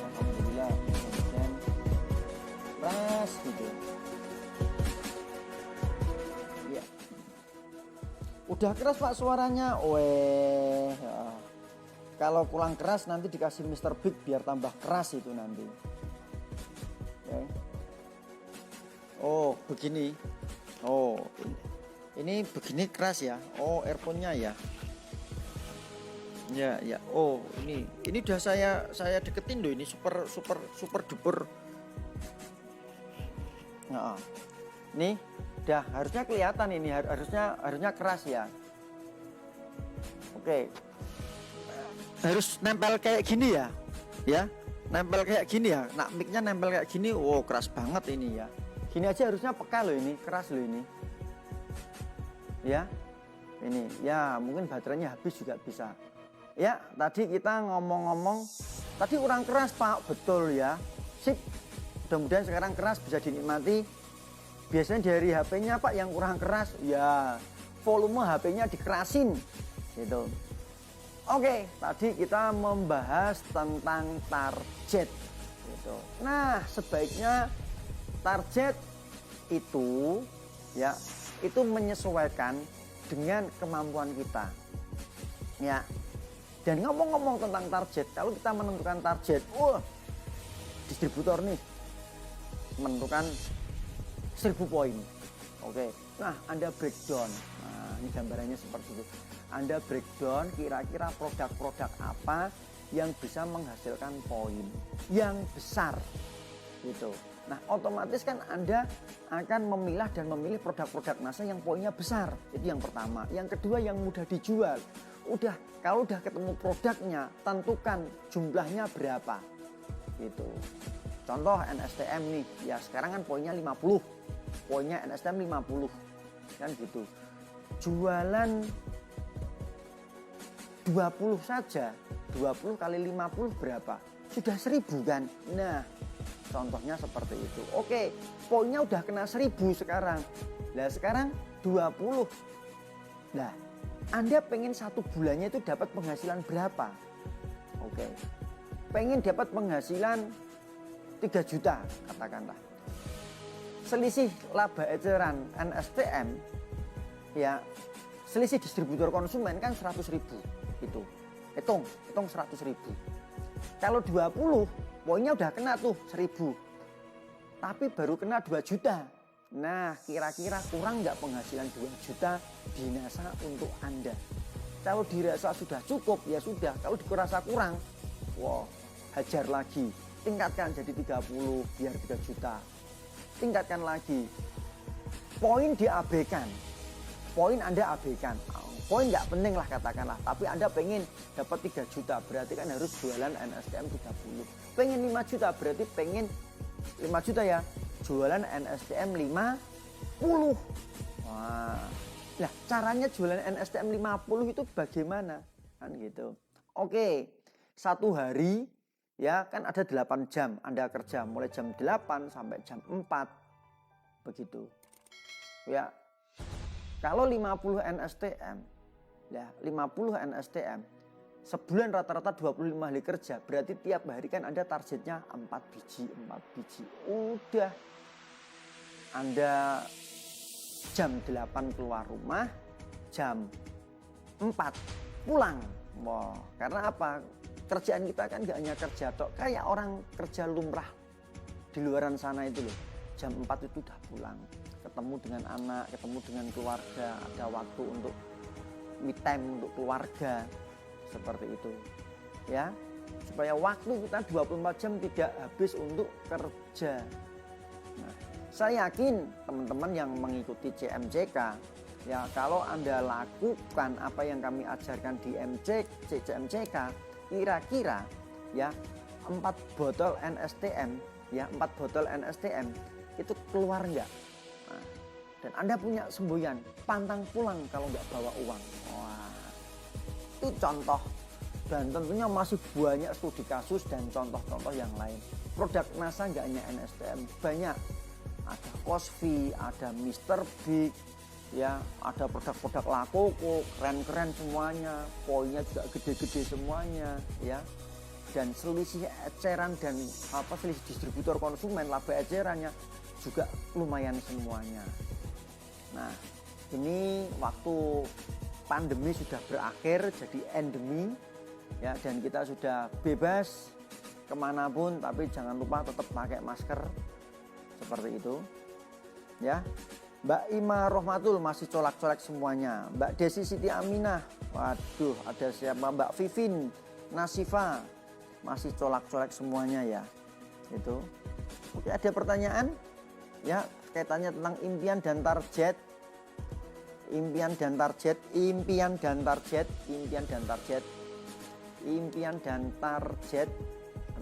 [SPEAKER 8] Alhamdulillah. Keras gitu. Ya. Udah keras Pak suaranya. Weh. Ya. Kalau kurang keras nanti dikasih Mr. Big biar tambah keras itu nanti. Oke. Oh, begini. Oh, ini begini keras ya. Oh, earphone-nya ya. Ya. Oh, ini udah saya deketin loh ini super duper. Nah, nih udah harusnya kelihatan ini harusnya keras ya. Oke. Harus nempel kayak gini ya. Ya, nempel kayak gini ya. Nah, mic-nya nempel kayak gini. Wow, keras banget ini ya. Gini aja harusnya peka loh ini, keras loh ini. Ya. Ini ya, mungkin baterainya habis juga bisa. Ya, tadi kita ngomong-ngomong tadi kurang keras Pak, betul ya. Sip. Mudah-mudahan sekarang keras bisa dinikmati. Biasanya dari HP-nya Pak yang kurang keras, ya volume HP-nya dikerasin gitu. Oke, tadi kita membahas tentang target gitu. Nah, sebaiknya target itu ya, itu menyesuaikan dengan kemampuan kita. Ya. Dan ngomong-ngomong tentang target, kalau kita menentukan target, distributor nih menentukan 1000 poin. Oke. Nah, Anda breakdown. Nah, ini gambarannya seperti itu. Anda breakdown kira-kira produk-produk apa yang bisa menghasilkan poin yang besar. Gitu. Nah, otomatis kan Anda akan memilah dan memilih produk-produk masa yang poinnya besar. Itu yang pertama. Yang kedua yang mudah dijual. Kalau udah ketemu produknya, tentukan jumlahnya berapa. Gitu. Contoh NSTM nih, ya sekarang kan poinnya 50. Poinnya NSTM 50. Kan gitu. Jualan 20 saja. 20 kali 50 berapa? Sudah 1000 kan? Nah, contohnya seperti itu. Oke, poinnya udah kena 1000 sekarang. Nah, sekarang 20. Nah, Anda pengen satu bulannya itu dapat penghasilan berapa? Oke. Pengen dapat penghasilan 3 juta katakanlah. Selisih laba eceran NSTM ya, selisih distributor konsumen kan 100.000 itu. Hitung 100.000. Kalau 20 poinnya udah kena tuh 1000. Tapi baru kena 2 juta. Nah, kira-kira kurang nggak penghasilan 2 juta di NASA untuk Anda? Kalau dirasa sudah cukup ya sudah. Kalau dirasa kurang Wow, hajar lagi, tingkatkan jadi 30 biar 3 juta. Tingkatkan lagi. Poin diabaikan. Poin Anda abaikan. Poin nggak penting lah katakanlah, tapi Anda pengen dapat 3 juta, berarti kan harus jualan NSTM 30. Pengen 5 juta, berarti pengen 5 juta ya, jualan NSTM 50. Wah. Nah, caranya jualan NSTM 50 itu bagaimana? Kan gitu. Oke, satu hari ya kan ada 8 jam Anda kerja, mulai jam 8 sampai jam 4. Begitu. Ya. Kalau 50 NSTM, ya 50 NSTM, sebulan rata-rata 25 hari kerja, berarti tiap hari kan Anda targetnya 4 biji. Udah. Anda jam 8 keluar rumah, jam 4 pulang. Wow, karena apa? Kerjaan kita kan gak hanya kerja tok, kayak orang kerja lumrah di luaran sana itu loh. Jam 4 itu udah pulang, ketemu dengan anak, ketemu dengan keluarga, ada waktu untuk me time untuk keluarga, seperti itu ya, supaya waktu kita 24 jam tidak habis untuk kerja. Nah, saya yakin teman-teman yang mengikuti CMCK ya, kalau Anda lakukan apa yang kami ajarkan di CMCK, kira-kira ya 4 botol NSTM ya, 4 botol NSTM itu keluar enggak? Nah, dan Anda punya semboyan, pantang pulang kalau nggak bawa uang. Wah, itu contoh, dan tentunya masih banyak studi kasus dan contoh-contoh yang lain. Produk NASA nggak hanya NSTM, banyak. Ada Cosvi, ada Mr. Big, ya, ada produk-produk Lakoko, keren-keren semuanya, poinnya juga gede-gede semuanya, ya. Dan selisih eceran dan selisih distributor konsumen, laba ecerannya juga lumayan semuanya. Nah, ini waktu pandemi sudah berakhir jadi endemi ya, dan kita sudah bebas kemanapun, tapi jangan lupa tetap pakai masker seperti itu ya. Mbak Ima Rohmatul masih colak-colak semuanya. Mbak Desi Siti Aminah, waduh, ada siapa? Mbak Vivin Nasifa masih colak-colak semuanya ya. Itu. Oke, ada pertanyaan ya kaitannya tentang impian dan target. Impian dan target.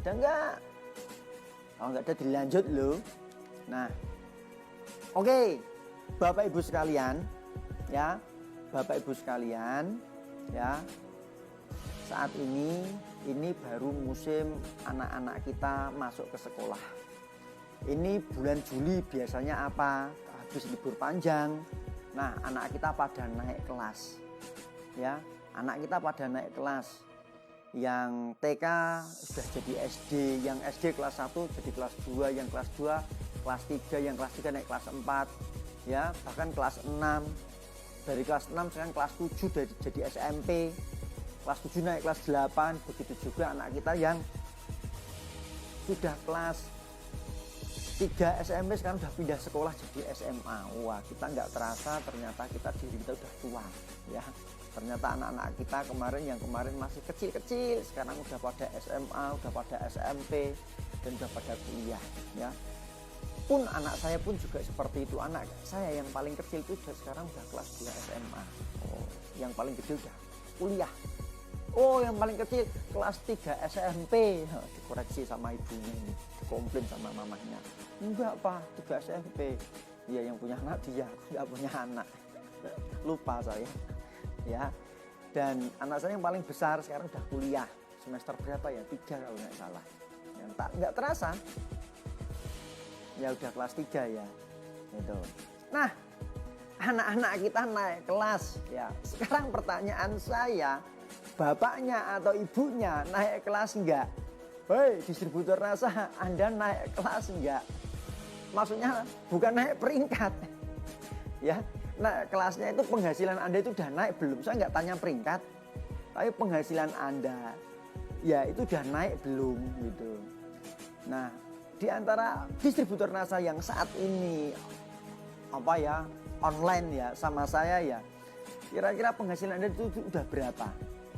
[SPEAKER 8] Ada enggak? Kalau enggak ada dilanjut loh. Nah, oke, Bapak Ibu sekalian, ya, saat ini baru musim anak-anak kita masuk ke sekolah. Ini bulan Juli biasanya apa? Habis libur panjang. Nah, anak kita pada naik kelas. Ya, anak kita pada naik kelas. Yang TK sudah jadi SD, yang SD kelas 1 jadi kelas 2, yang kelas 2 kelas 3, yang kelas 3 naik kelas 4. Ya, bahkan kelas 6. Dari kelas 6 sekarang kelas 7 jadi SMP. Kelas 7 naik kelas 8, begitu juga anak kita yang sudah kelas 3 SMP sekarang sudah pindah sekolah jadi SMA. Wah, kita nggak terasa ternyata diri kita udah tua ya. Ternyata anak-anak kita yang kemarin masih kecil-kecil sekarang udah pada SMA, udah pada SMP, dan udah pada kuliah ya. Pun anak saya pun juga seperti itu. Anak saya yang paling kecil itu sekarang udah kelas 2 SMA. Oh, yang paling gede udah kuliah. Oh, yang paling kecil kelas 3 SMP. Dikoreksi sama ibunya ini, dikomplain sama mamanya. Enggak Pak, 3 SMP. Ya, yang punya anak dia, nggak punya anak. Lupa saya. Ya, dan anak saya yang paling besar sekarang udah kuliah. Semester berapa ya? 3 kalau nggak salah. Yang nggak terasa. Ya udah kelas 3 ya. Gitu. Nah, anak-anak kita naik kelas ya. Sekarang pertanyaan saya, bapaknya atau ibunya naik kelas enggak? Hei, distributor NASA, Anda naik kelas enggak? Maksudnya bukan naik peringkat. Ya, nah kelasnya itu penghasilan Anda itu udah naik belum? Saya nggak tanya peringkat, tapi penghasilan Anda ya itu udah naik belum gitu. Nah, di antara distributor NASA yang saat ini online ya sama saya ya, kira-kira penghasilan Anda itu udah berapa?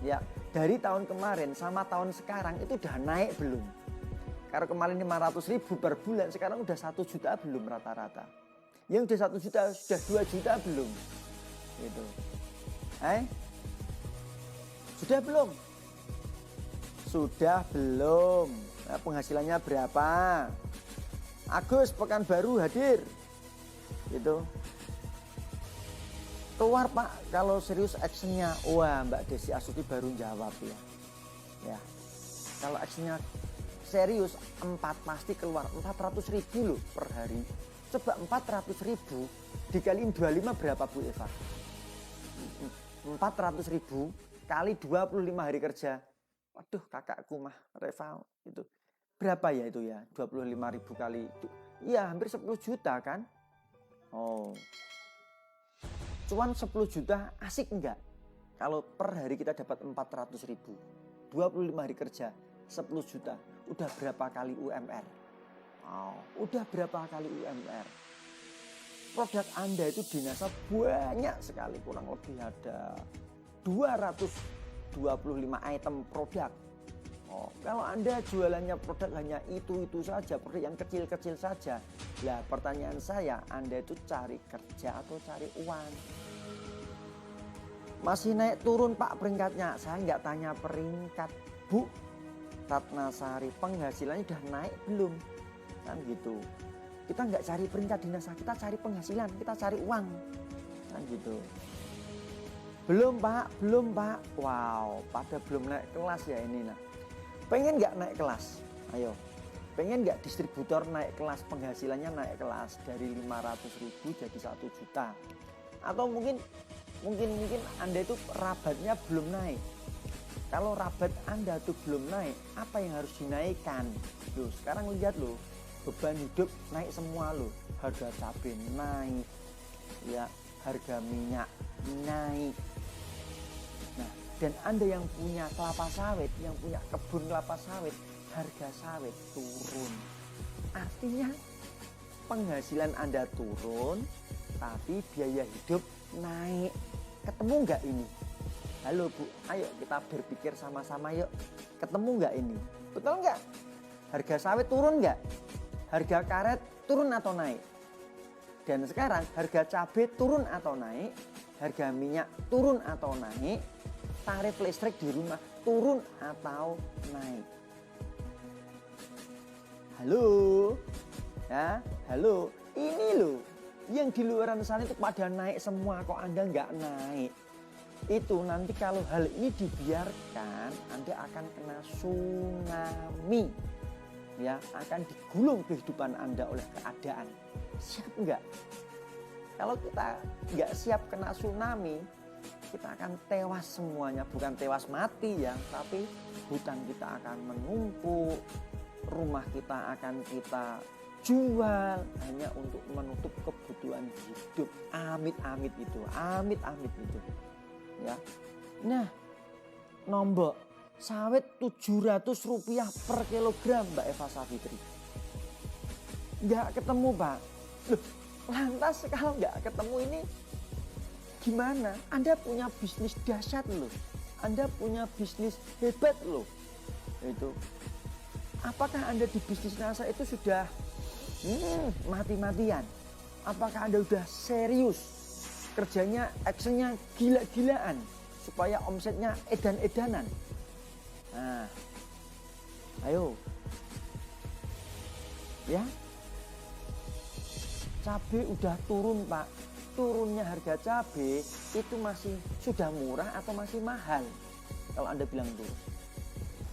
[SPEAKER 8] Ya, dari tahun kemarin sama tahun sekarang itu udah naik belum? Karena kemarin 500.000 per bulan, sekarang udah 1 juta belum rata-rata. Yang udah 1 juta, sudah 2 juta belum? Gitu. Sudah belum? Sudah belum? Nah, penghasilannya berapa? Agus Pekanbaru hadir. Gitu. Keluar Pak, kalau serius actionnya. Wah, Mbak Desi Astuti baru jawab ya. Ya. Kalau actionnya serius 4 pasti keluar 400.000 loh per hari. Coba 400.000 dikaliin 25 berapa Bu Eva? 400.000 kali 25 hari kerja. Waduh, kakakku mah Reva itu. Berapa ya itu ya? 25.000 kali. Iya, hampir 10 juta kan? Oh. Cuan 10 juta asik enggak? Kalau per hari kita dapat 400.000. 25 hari kerja 10 juta. Udah berapa kali UMR? Oh, udah berapa kali UMR? Produk Anda itu di NASA banyak sekali, kurang lebih ada 225 item produk. Oh, kalau Anda jualannya produk hanya itu saja, produk yang kecil-kecil saja. Lah pertanyaan saya, Anda itu cari kerja atau cari uang? Masih naik turun Pak peringkatnya. Saya nggak tanya peringkat Bu. Ratnasari penghasilannya udah naik belum? Kan gitu. Kita nggak cari peringkat di NASA, kita cari penghasilan, kita cari uang. Kan gitu. Belum Pak, belum Pak. Wow, pada belum naik kelas ya ini. Nah, pengen nggak naik kelas? Ayo, pengen nggak distributor naik kelas, penghasilannya naik kelas dari 500.000 jadi 1 juta? Atau mungkin Anda itu rabatnya belum naik. Kalau rabat Anda tuh belum naik, apa yang harus dinaikkan? Loh, sekarang lihat loh, beban hidup naik semua loh. Harga cabai naik, ya, harga minyak naik. Nah, dan Anda yang punya kelapa sawit, yang punya kebun kelapa sawit, harga sawit turun. Artinya penghasilan Anda turun, tapi biaya hidup naik. Ketemu nggak ini? Halo Bu, ayo kita berpikir sama-sama yuk. Ketemu nggak ini? Betul nggak? Harga sawit turun nggak? Harga karet turun atau naik? Dan sekarang harga cabai turun atau naik? Harga minyak turun atau naik? Tarif listrik di rumah turun atau naik? Halo? Ya, halo? Ini loh, yang di luaran sana itu pada naik semua, kok Anda nggak naik? Itu nanti kalau hal ini dibiarkan, Anda akan kena tsunami. Ya, akan digulung kehidupan Anda oleh keadaan. Siap enggak? Kalau kita nggak siap kena tsunami, kita akan tewas semuanya. Bukan tewas mati ya, tapi hutang kita akan menumpuk, rumah kita akan kita jual hanya untuk menutup kebutuhan hidup. Amit-amit itu, amit-amit itu. Ya. Nah, nombok sawit Rp700 per kilogram Mbak Eva Savitri. Nggak ketemu Pak. Loh, lantas kalau nggak ketemu ini gimana? Anda punya bisnis dahsyat loh. Anda punya bisnis hebat loh. Itu. Apakah Anda di bisnis NASA itu sudah mati-matian? Apakah Anda sudah serius? Kerjanya, actionnya gila-gilaan supaya omsetnya edan-edanan. Nah, ayo, ya, cabai udah turun Pak. Turunnya harga cabai itu masih sudah murah atau masih mahal? Kalau Anda bilang turun.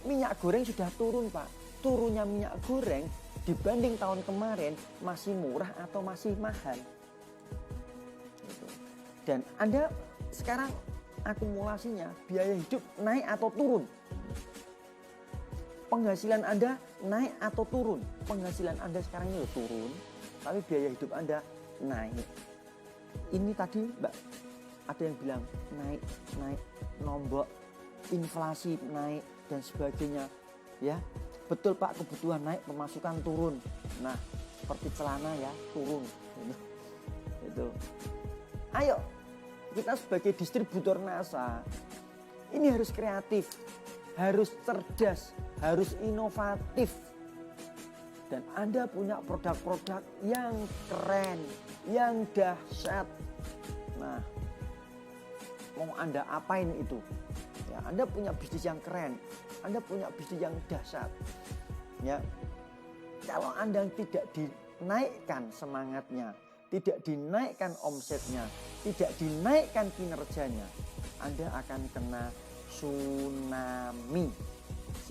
[SPEAKER 8] Minyak goreng sudah turun Pak. Turunnya minyak goreng dibanding tahun kemarin masih murah atau masih mahal? Dan Anda sekarang akumulasinya biaya hidup naik atau turun? Penghasilan Anda naik atau turun? Penghasilan Anda sekarang ini turun, tapi biaya hidup Anda naik. Ini tadi Mbak, ada yang bilang naik, nombok, inflasi naik dan sebagainya. Ya, betul Pak, kebutuhan naik, pemasukan turun. Nah, seperti celana ya, turun. Itu. Ayo, kita sebagai distributor NASA Ini harus kreatif, harus cerdas, harus inovatif. Dan Anda punya produk-produk yang keren, yang dahsyat. Nah, mau Anda apain itu? Ya, Anda punya bisnis yang keren, Anda punya bisnis yang dahsyat. Ya, kalau Anda tidak dinaikkan semangatnya, tidak dinaikkan omsetnya, tidak dinaikkan kinerjanya, Anda akan kena tsunami.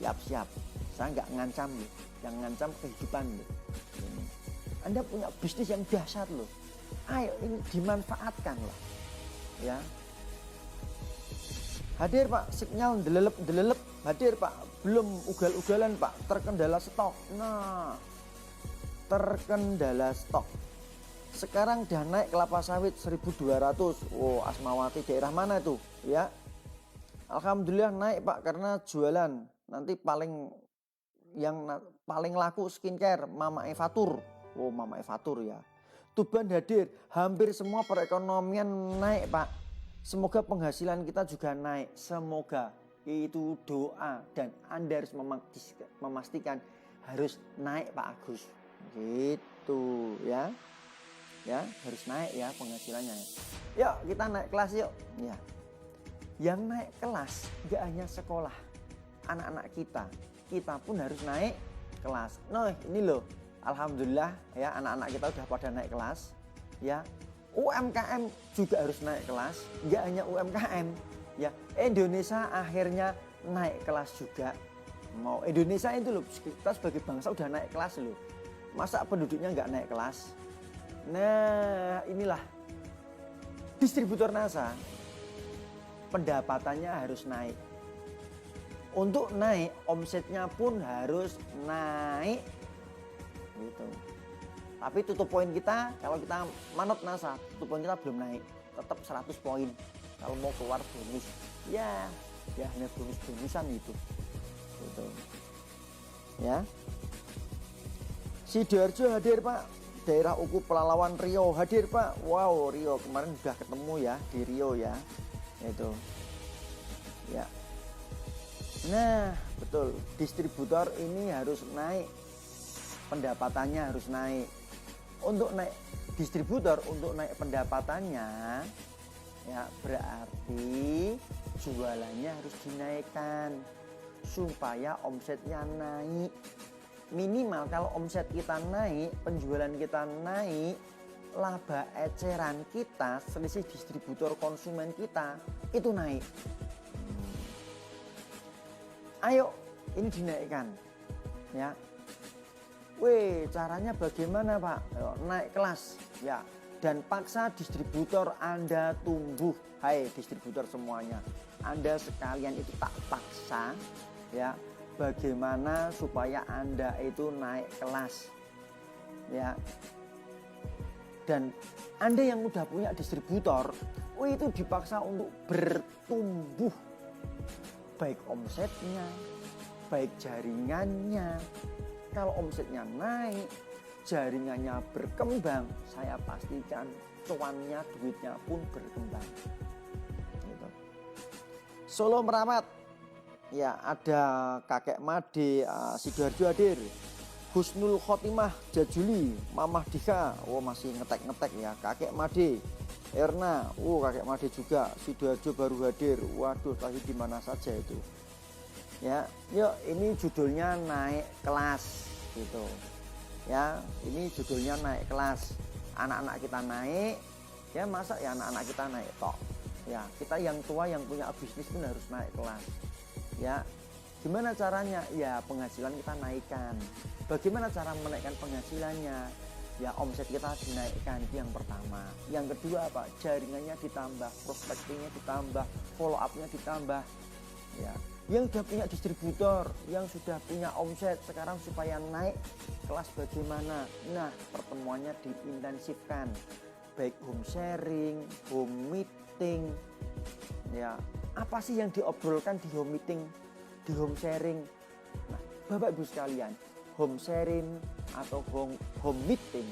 [SPEAKER 8] Siap-siap, saya nggak ngancam loh, yang ngancam kehidupan loh. Anda punya bisnis yang dahsyat loh, ayo ini dimanfaatkan lah. Ya, hadir Pak, sinyal delelep, hadir Pak, belum ugal-ugalan Pak, terkendala stok. Nah, terkendala stok. Sekarang udah naik kelapa sawit 1.200. Oh, Asmawati daerah mana itu? Ya, alhamdulillah naik Pak, karena jualan. Nanti paling laku skincare Mama Evatur. Oh, Mama Evatur ya. Tuban hadir, hampir semua perekonomian naik Pak. Semoga penghasilan kita juga naik. Semoga, itu doa, dan Anda harus memastikan harus naik Pak Agus. Gitu ya. Ya, harus naik ya penghasilannya. Yuk kita naik kelas yuk. Ya. Yang naik kelas gak hanya sekolah. Anak-anak kita pun harus naik kelas. Nah, ini loh. Alhamdulillah ya, anak-anak kita udah pada naik kelas. Ya. UMKM juga harus naik kelas. Gak hanya UMKM. Ya, Indonesia akhirnya naik kelas juga. Mau Indonesia itu loh, kita sebagai bangsa udah naik kelas loh. Masa penduduknya nggak naik kelas? Nah, inilah distributor NASA. Pendapatannya harus naik. Untuk naik, omsetnya pun harus naik. Gitu. Tapi tutup poin kita, kalau kita manut NASA, tutup poin kita belum naik. Tetap 100 poin. Kalau mau keluar bonus, ya hanya bonus-bonusan gitu. Gitu. Ya. Sidoarjo hadir Pak. Daerah Uku Pelalawan Rio hadir Pak. Wow, Rio kemarin sudah ketemu ya di Rio ya. Itu. Ya. Nah, betul. Distributor ini harus naik. Pendapatannya harus naik. Untuk naik distributor, untuk naik pendapatannya, ya berarti jualannya harus dinaikkan supaya omsetnya naik. Minimal kalau omset kita naik, penjualan kita naik, laba eceran kita, selisih distributor konsumen kita itu naik. Ayo, ini dinaikkan. Ya. Caranya bagaimana Pak? Ayo, naik kelas. Ya. Dan paksa distributor Anda tumbuh. Hai distributor semuanya. Anda sekalian itu tak paksa. Ya. Bagaimana supaya Anda itu naik kelas. Ya. Dan Anda yang udah punya distributor, itu dipaksa untuk bertumbuh. Baik omsetnya, baik jaringannya. Kalau omsetnya naik, jaringannya berkembang, saya pastikan cuannya, duitnya pun berkembang. Gitu. Solo Merapat, ya ada Kakek Made, Sidoarjo hadir, Husnul Khotimah Jajuli, Mamah Dika, masih ngetek ya, Kakek Made, Erna, Kakek Made juga, Sidoarjo baru hadir, waduh tadi di mana saja itu. Ya, yuk ini judulnya naik kelas gitu. Ya, ini judulnya naik kelas. Anak-anak kita naik, ya masa ya anak-anak kita naik tok. Ya, kita yang tua yang punya bisnis pun harus naik kelas. Ya, gimana caranya? Ya, penghasilan kita naikkan. Bagaimana cara menaikkan penghasilannya? Ya, omset kita dinaikkan, itu yang pertama. Yang kedua apa? Jaringannya ditambah, prospektingnya ditambah, follow up-nya ditambah. Ya, yang sudah punya distributor, yang sudah punya omset, sekarang supaya naik kelas bagaimana? Nah, pertemuannya diintensifkan, baik home sharing, home meeting. Ya, apa sih yang diobrolkan di home meeting, di home sharing? Nah, Bapak Ibu sekalian, home sharing atau home meeting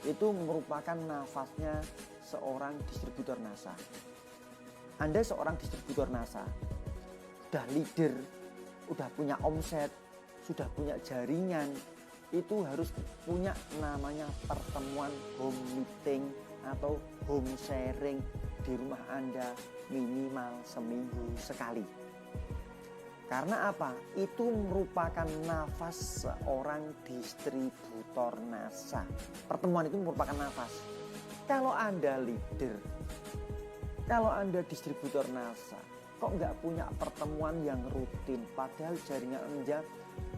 [SPEAKER 8] itu merupakan nafasnya seorang distributor NASA. Anda seorang distributor NASA. sudah leader, udah punya omset, sudah punya jaringan, itu harus punya namanya pertemuan home meeting atau home sharing di rumah Anda minimal seminggu sekali. Karena apa? Itu merupakan nafas seorang distributor NASA. Pertemuan itu merupakan nafas. Kalau Anda leader, kalau Anda distributor NASA, kok nggak punya pertemuan yang rutin, padahal jaringan Anda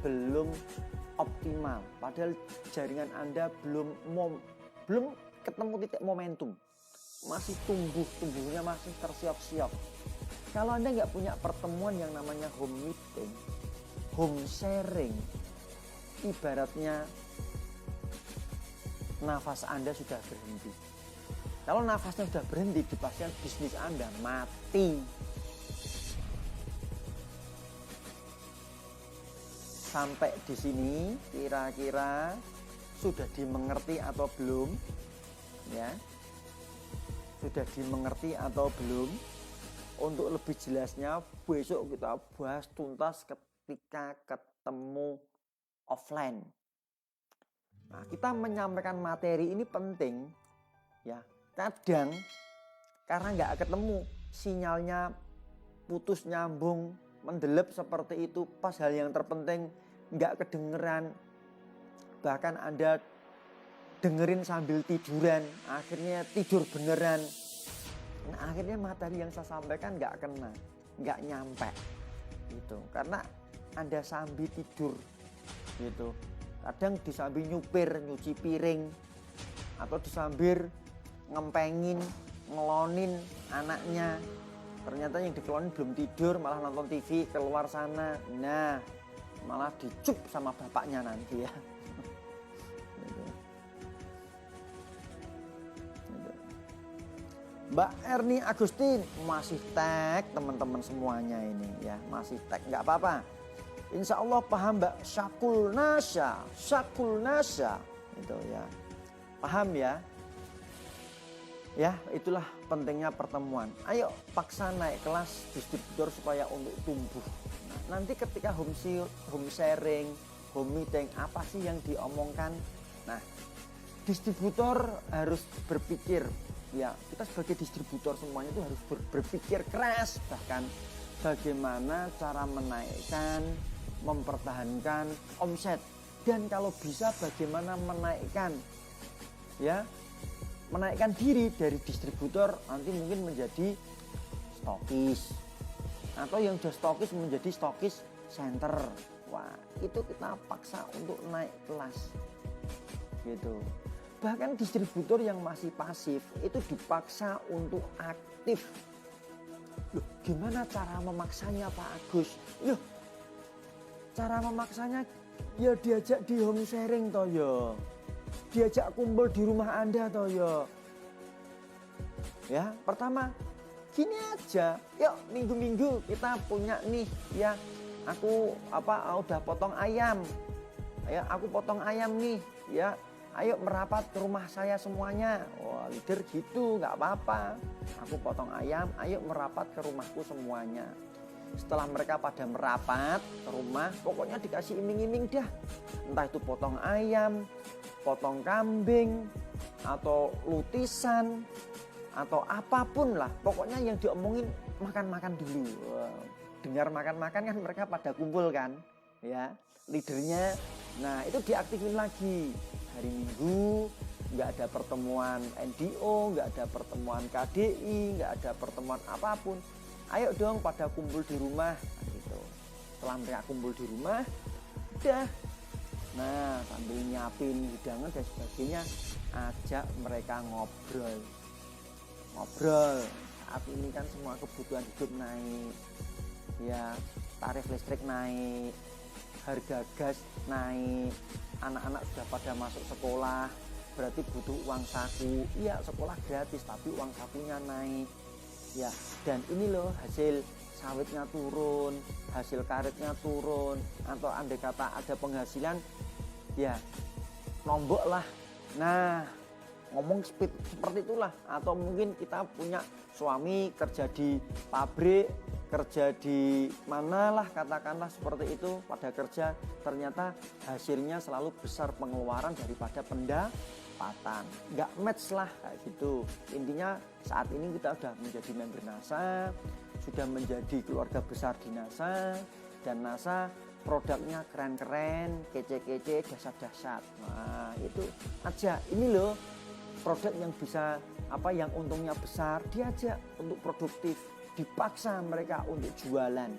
[SPEAKER 8] belum optimal, padahal jaringan Anda belum ketemu titik momentum, masih tumbuhnya masih tersiok-siok. Kalau Anda nggak punya pertemuan yang namanya home meeting, home sharing, ibaratnya nafas Anda sudah berhenti. Kalau nafasnya sudah berhenti, dipastikan bisnis Anda mati. Sampai di sini kira-kira sudah dimengerti atau belum? Ya, sudah dimengerti atau belum? Untuk lebih jelasnya besok kita bahas tuntas ketika ketemu offline. Nah, kita menyampaikan materi ini penting, ya. Kadang karena nggak ketemu, sinyalnya putus nyambung, mendelep seperti itu, pas hal yang terpenting nggak kedengeran, bahkan Anda dengerin sambil tiduran, akhirnya tidur beneran. Nah, akhirnya materi yang saya sampaikan nggak kena, nggak nyampe, gitu. Karena Anda sambil tidur, gitu. Kadang disambil nyupir, nyuci piring, atau disambil ngempengin, ngelonin anaknya. Ternyata yang dikelonin belum tidur, malah nonton TV keluar sana. Nah, malah dicup sama bapaknya nanti ya. Mbak Erni Agustin masih tag teman-teman semuanya ini ya, masih tag, nggak apa-apa. Insya Allah paham Mbak Syakul Nasya itu ya, paham ya. Ya, itulah pentingnya pertemuan. Ayo paksa naik kelas distributor supaya untuk tumbuh. Nah, nanti ketika home sharing, home meeting, apa sih yang diomongkan? Nah, distributor harus berpikir, ya kita sebagai distributor semuanya itu harus berpikir keras, bahkan bagaimana cara menaikkan, mempertahankan omset, dan kalau bisa bagaimana menaikkan, ya, menaikkan diri dari distributor nanti mungkin menjadi stokis, atau yang sudah stokis menjadi stokis center. Wah, itu kita paksa untuk naik kelas, gitu. Bahkan distributor yang masih pasif itu dipaksa untuk aktif. Loh, gimana cara memaksanya Pak Agus? Loh, cara memaksanya ya diajak di home sharing toh ya. Diajak kumpul di rumah Anda toh ya. Ya, pertama gini aja. Yuk minggu-minggu kita punya nih ya. Aku udah potong ayam. Ya, aku potong ayam nih ya. Ayo merapat ke rumah saya semuanya. Wah, leader gitu, nggak apa-apa. Aku potong ayam, ayo merapat ke rumahku semuanya. Setelah mereka pada merapat ke rumah, pokoknya dikasih iming-iming dah. Entah itu potong ayam, potong kambing, atau lutisan, atau apapun lah. Pokoknya yang diomongin makan-makan dulu. Wah, dengar makan-makan kan mereka pada kumpul kan, ya leadernya. Nah, itu diaktifin lagi. Hari Minggu nggak ada pertemuan NDO, nggak ada pertemuan KDI, nggak ada pertemuan apapun. Ayo dong pada kumpul di rumah, nah, gitu. Setelah mereka kumpul di rumah, udah. Nah, sambil nyiapin hidangan dan sebagainya, ajak mereka ngobrol. Saat ini kan semua kebutuhan hidup naik, ya tarif listrik naik, harga gas naik. Anak-anak sudah pada masuk sekolah, berarti butuh uang saku. Iya, sekolah gratis tapi uang sakunya naik. Ya, dan ini loh hasil sawitnya turun, hasil karetnya turun, atau andai kata ada penghasilan, ya nombok lah. Nah, ngomong seperti itulah. Atau mungkin kita punya suami kerja di pabrik, kerja di manalah katakanlah seperti itu, pada kerja ternyata hasilnya selalu besar pengeluaran daripada pendapatan, nggak match lah kayak gitu. Intinya saat ini kita sudah menjadi member NASA, sudah menjadi keluarga besar di NASA, dan NASA produknya keren-keren, kece-kece, dahsyat-dahsyat. Nah itu aja, ini loh produk yang bisa yang untungnya besar, diajak untuk produktif, dipaksa mereka untuk jualan,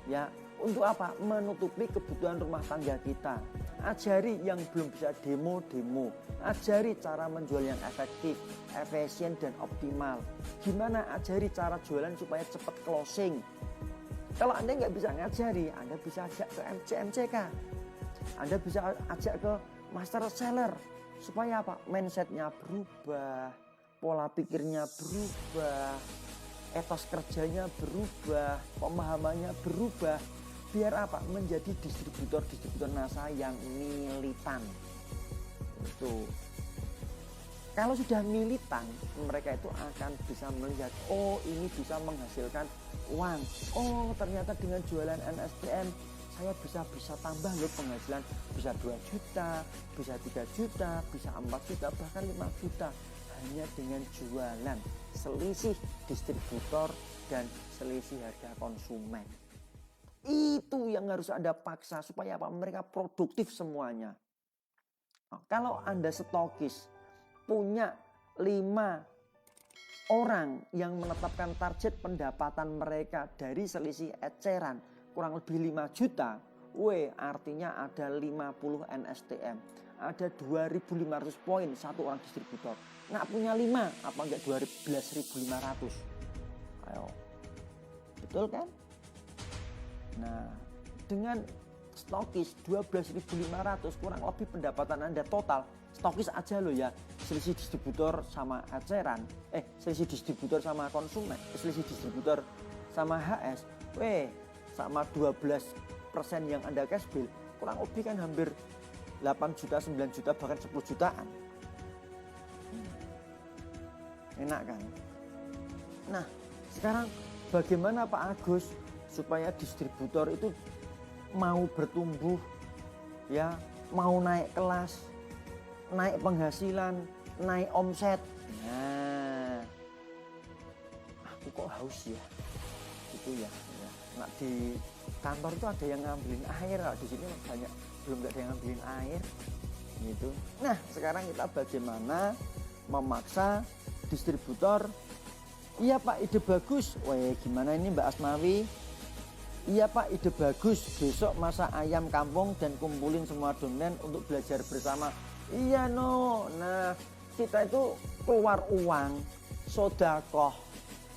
[SPEAKER 8] ya untuk apa? Menutupi kebutuhan rumah tangga kita. Ajari yang belum bisa demo, ajari cara menjual yang efektif, efisien dan optimal. Gimana ajari cara jualan supaya cepat closing. Kalau Anda nggak bisa ngajari, Anda bisa ajak ke MCK, Anda bisa ajak ke master seller, supaya apa? Mindsetnya berubah, pola pikirnya berubah, etos kerjanya berubah, pemahamannya berubah, biar apa? Menjadi distributor NASA yang militan. Itu. Kalau sudah militan, mereka itu akan bisa melihat, oh ini bisa menghasilkan uang. Oh ternyata dengan jualan NSTM saya bisa tambah loh penghasilan, bisa 2 juta, bisa 3 juta, bisa 4 juta, bahkan 5 juta. Hanya dengan jualan, selisih distributor dan selisih harga konsumen. Itu yang harus Anda paksa supaya apa? Mereka produktif semuanya. Nah, kalau Anda stokis punya 5 orang yang menetapkan target pendapatan mereka dari selisih eceran kurang lebih 5 juta, artinya ada 50 NSTM, ada 2.500 poin satu orang distributor. Nggak punya 5, apa enggak 12.500? Ayo, betul kan? Nah, dengan stokis 12.500 kurang lebih pendapatan Anda total, stokis aja loh ya, selisih distributor sama eceran, selisih distributor sama konsumen, selisih distributor sama HS, sama 12% yang Anda cash bill, kurang lebih kan hampir 8 juta, 9 juta, bahkan 10 jutaan. Enak kan? Nah, sekarang bagaimana Pak Agus supaya distributor itu mau bertumbuh, ya, mau naik kelas, naik penghasilan, naik omset? Nah, aku kok haus ya, gitu ya. Nah, di kantor itu ada yang ngambilin air, di sini banyak belum ada yang ngambilin air, gitu. Nah, sekarang kita bagaimana memaksa distributor? Iya Pak, ide bagus. Gimana ini Mbak Asmawi? Iya Pak, ide bagus. Besok masak ayam kampung dan kumpulin semua downline untuk belajar bersama. Iya no. Nah, kita itu keluar uang, sodakoh.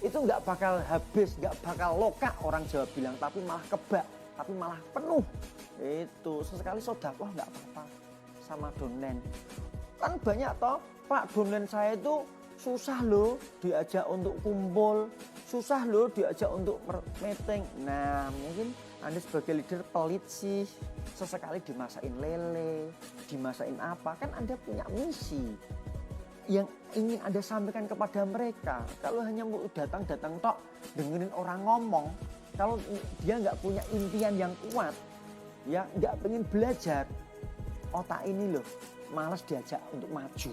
[SPEAKER 8] Itu nggak bakal habis, nggak bakal lokak orang Jawa bilang, tapi malah kebak, tapi malah penuh. Itu sesekali sodakoh nggak apa-apa sama downline. Kan banyak toh, Pak, downline saya itu susah loh diajak untuk kumpul, susah loh diajak untuk meeting. Nah, mungkin Anda sebagai leader pelit sih, sesekali dimasain lele, dimasain apa, kan Anda punya misi yang ingin Anda sampaikan kepada mereka. Kalau hanya mau datang-datang tok, dengerin orang ngomong, kalau dia nggak punya impian yang kuat, ya nggak pengen belajar, otak ini loh malas diajak untuk maju.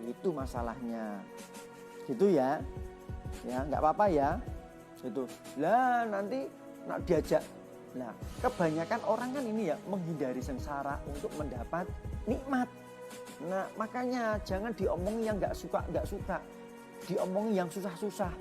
[SPEAKER 8] Itu masalahnya, gitu ya, nggak apa-apa ya, gitu. Lah nanti nak diajak, nah kebanyakan orang kan ini ya menghindari sengsara untuk mendapat nikmat. Nah makanya jangan diomong yang nggak suka, diomong yang susah-susah,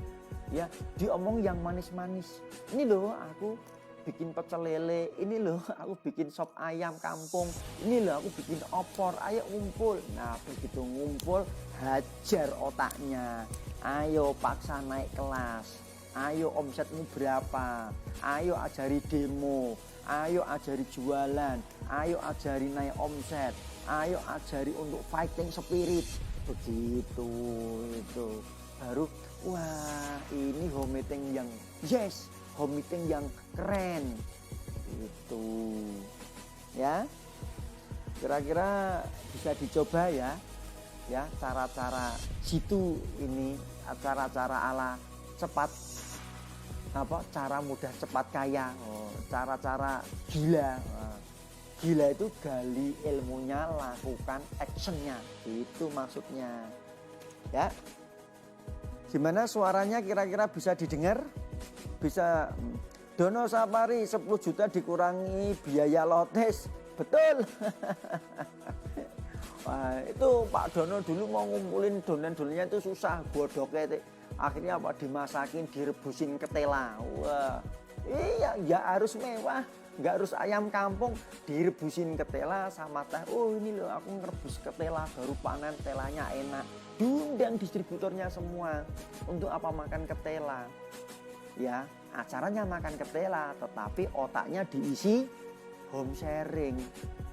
[SPEAKER 8] ya, diomong yang manis-manis. Ini loh aku bikin pecel lele, ini loh aku bikin sop ayam kampung, ini loh aku bikin opor, ayo ngumpul. Nah begitu ngumpul, hajar otaknya, ayo paksa naik kelas, ayo omsetmu berapa, ayo ajari demo, ayo ajari jualan, ayo ajari naik omset, ayo ajari untuk fighting spirit. Begitu itu baru, wah ini home meeting yang yes, home meeting yang keren. Itu ya, kira-kira bisa dicoba ya. ya, cara-cara situ ini, cara-cara ala cepat, cara mudah cepat kaya, cara-cara gila. Gila itu gali ilmunya, lakukan actionnya, itu maksudnya. Ya, gimana suaranya kira-kira bisa didengar? Bisa. Dono Safari 10 juta dikurangi biaya lotes, betul. Wah, itu Pak Dono dulu mau ngumpulin donen-donennya itu susah, godoknya. Akhirnya dimasakin, direbusin ketela. Wah, iya, ya harus mewah. Nggak harus ayam kampung, direbusin ketela sama teh. Oh ini loh aku ngerebus ketela baru panen, telanya enak. Diundang distributornya semua. Untuk apa makan ketela? Ya, acaranya makan ketela, tetapi otaknya diisi home sharing.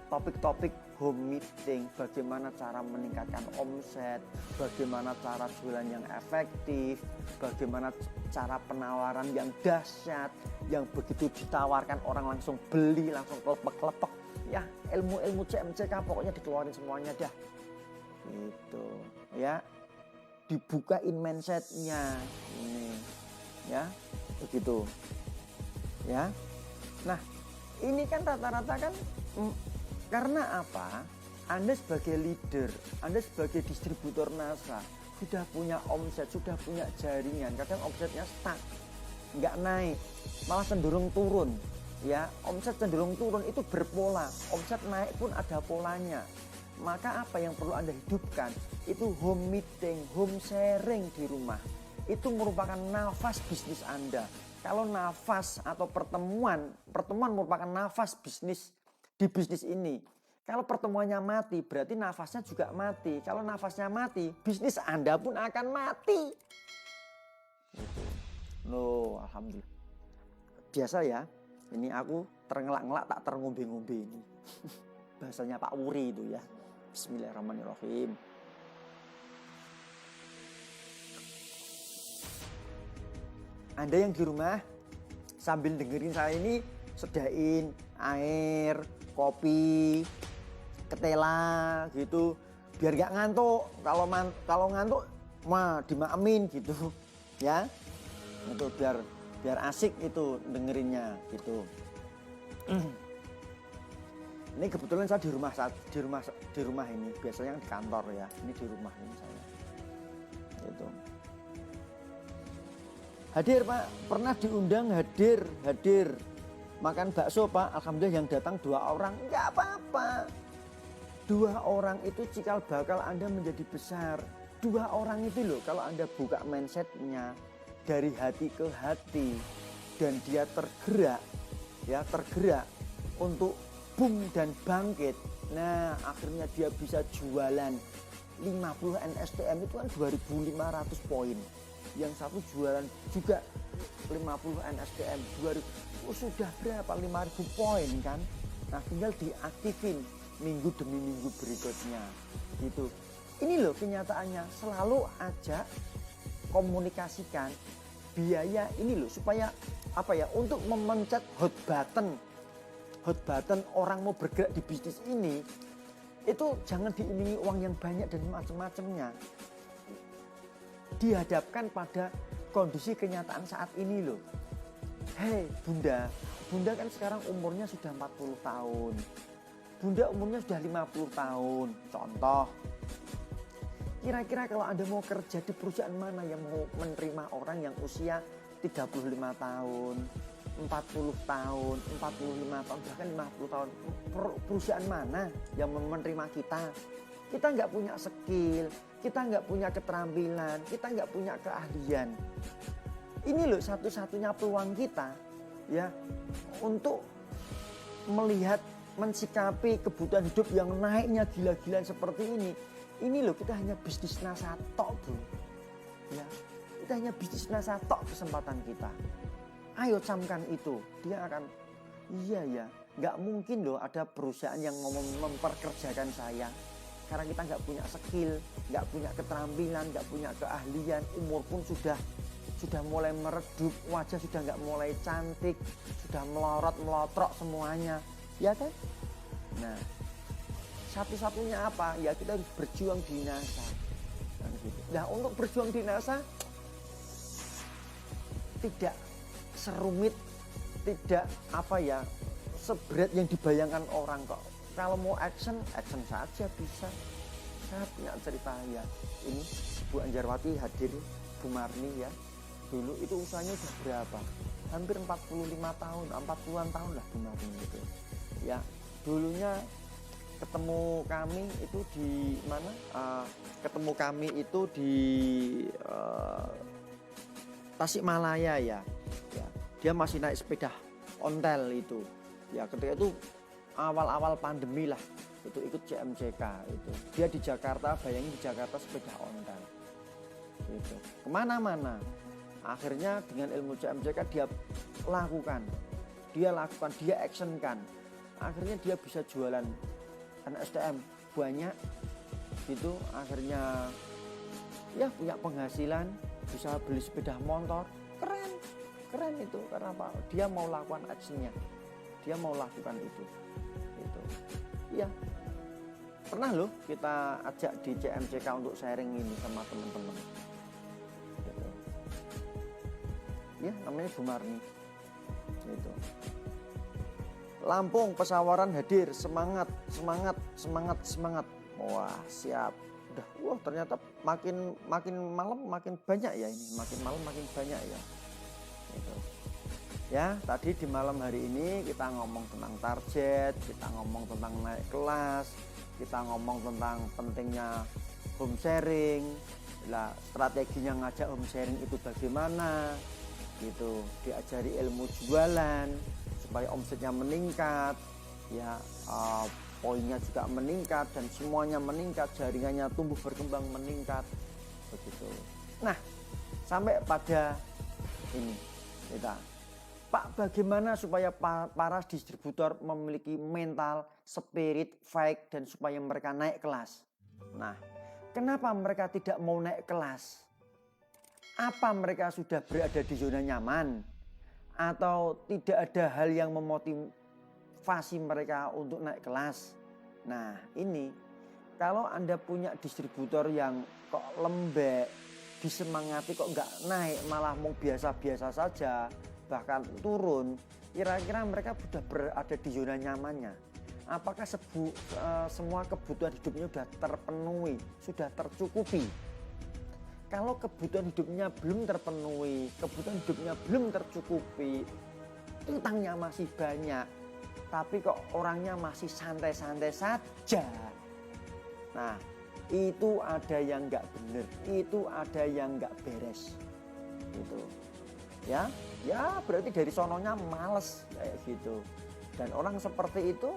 [SPEAKER 8] Topik-topik home meeting, bagaimana cara meningkatkan omset, bagaimana cara jualan yang efektif, bagaimana cara penawaran yang dahsyat, yang begitu ditawarkan orang langsung beli, langsung kelepek-kelepek. Ya, ilmu-ilmu CMCK pokoknya dikeluarin semuanya dah. Gitu, ya. Dibukain mindsetnya. Ini, ya, begitu. Ya. Nah, ini kan rata-rata kan karena apa? Anda sebagai leader, Anda sebagai distributor NASA sudah punya omset, sudah punya jaringan. Kadang omsetnya stuck, nggak naik, malah cenderung turun. Ya, omset cenderung turun itu berpola. Omset naik pun ada polanya. Maka apa yang perlu Anda hidupkan? Itu home meeting, home sharing di rumah. Itu merupakan nafas bisnis Anda. Kalau nafas atau pertemuan merupakan nafas bisnis. Di bisnis ini, kalau pertemuannya mati, berarti nafasnya juga mati. Kalau nafasnya mati, bisnis Anda pun akan mati. Gitu. Loh, alhamdulillah. Biasa ya, ini aku terengelak-ngelak tak terngombe-ngombe ini. Bahasanya Pak Wuri itu ya. Bismillahirrahmanirrahim. Anda yang di rumah sambil dengerin saya ini, sedain air, kopi, ketela gitu, biar gak ngantuk. Kalau ngantuk mah dimakmin gitu, ya. Itu biar asik itu dengerinnya gitu. Ini kebetulan saya di rumah ini, biasanya di kantor ya. Ini di rumah ini saya. Gitu. Hadir Pak, pernah diundang hadir. Makan bakso Pak, alhamdulillah yang datang 2 orang, nggak apa-apa. 2 orang itu cikal bakal Anda menjadi besar. 2 orang itu loh, kalau Anda buka mindsetnya dari hati ke hati dan dia tergerak untuk boom dan bangkit. Nah, akhirnya dia bisa jualan 50 NSTM itu kan 2.500 poin. Yang satu jualan juga 50 NSTM 2.000. Sudah berapa? 5.000 poin kan? Nah, tinggal diaktifin minggu demi minggu berikutnya gitu. Ini loh kenyataannya, selalu ajak komunikasikan biaya ini loh, supaya apa ya, untuk memencet hot button orang mau bergerak di bisnis ini, itu jangan diimingi uang yang banyak dan macam-macamnya. Dihadapkan pada kondisi kenyataan saat ini loh. Hei Bunda kan sekarang umurnya sudah 40 tahun. Bunda umurnya sudah 50 tahun. Contoh, kira-kira kalau Anda mau kerja di perusahaan mana yang mau menerima orang yang usia 35 tahun, 40 tahun, 45 tahun, bahkan 50 tahun. Perusahaan mana yang menerima kita? Kita nggak punya skill, kita nggak punya keterampilan, kita nggak punya keahlian. Ini loh satu-satunya peluang kita ya untuk melihat, mensikapi kebutuhan hidup yang naiknya gila-gilaan seperti ini. Ini loh, kita hanya bisnis NASA tok, bro. Ya, kita hanya bisnis NASA tok kesempatan kita. Ayo camkan itu, dia akan, iya ya, nggak mungkin loh ada perusahaan yang mau memperkerjakan saya. Karena kita nggak punya skill, nggak punya keterampilan, nggak punya keahlian, umur pun sudah mulai meredup, wajah sudah nggak mulai cantik, sudah melotrok semuanya, ya kan? Nah, satu-satunya apa? Ya kita harus berjuang di NASA. Nah, untuk berjuang di NASA tidak serumit, tidak seberat yang dibayangkan orang kok. Kalau mau action saja bisa. Saya punya cerita ya. Ini Bu Anjarwati hadir, Bu Marni ya. Dulu itu usahanya sudah berapa? Hampir 45 tahun, 40-an tahun lah Bu Marni gitu. Ya, dulunya ketemu kami itu di mana? Ketemu kami itu di Tasikmalaya ya. Dia masih naik sepeda ontel itu. Ya, ketika itu awal-awal pandemi lah. Itu ikut CMJK itu. Dia di Jakarta, bayangin di Jakarta sepeda ontel. Gitu. Kemana-mana. Akhirnya dengan ilmu CMJK dia lakukan, dia actionkan. Akhirnya dia bisa jualan NSTM banyak. Gitu. Akhirnya ya punya penghasilan, bisa beli sepeda motor. Keren itu karena apa? Dia mau lakukan actionnya. Dia mau lakukan itu. Gitu. Ya. Pernah loh kita ajak di CMJK untuk sharing ini sama teman-teman. Gitu. Ya, namanya Bu Marni. Gitu. Lampung Pesawaran hadir, semangat. Wah, siap. Wah, ternyata makin malam makin banyak ya ini, makin malam makin banyak ya. Gitu. Ya, tadi di malam hari ini kita ngomong tentang target, kita ngomong tentang naik kelas, kita ngomong tentang pentingnya home sharing. Lah, strateginya ngajak home sharing itu bagaimana? Gitu, diajari ilmu jualan supaya omsetnya meningkat, ya, poinnya juga meningkat dan semuanya meningkat, jaringannya tumbuh berkembang meningkat, begitu. Nah, sampai pada ini kita, Pak, bagaimana supaya para distributor memiliki mental, spirit, fight, dan supaya mereka naik kelas? Nah, kenapa mereka tidak mau naik kelas? Apa mereka sudah berada di zona nyaman? Atau tidak ada hal yang memotivasi mereka untuk naik kelas? Nah, ini kalau Anda punya distributor yang kok lembek, disemangati kok nggak naik, malah mau biasa-biasa saja, bahkan turun, kira-kira mereka sudah berada di zona nyamannya. Apakah semua kebutuhan hidupnya sudah terpenuhi, sudah tercukupi? Kalau kebutuhan hidupnya belum terpenuhi, kebutuhan hidupnya belum tercukupi, utangnya masih banyak, tapi kok orangnya masih santai-santai saja. Nah, itu ada yang nggak benar, itu ada yang nggak beres, gitu. Ya berarti dari sononya males kayak gitu. Dan orang seperti itu,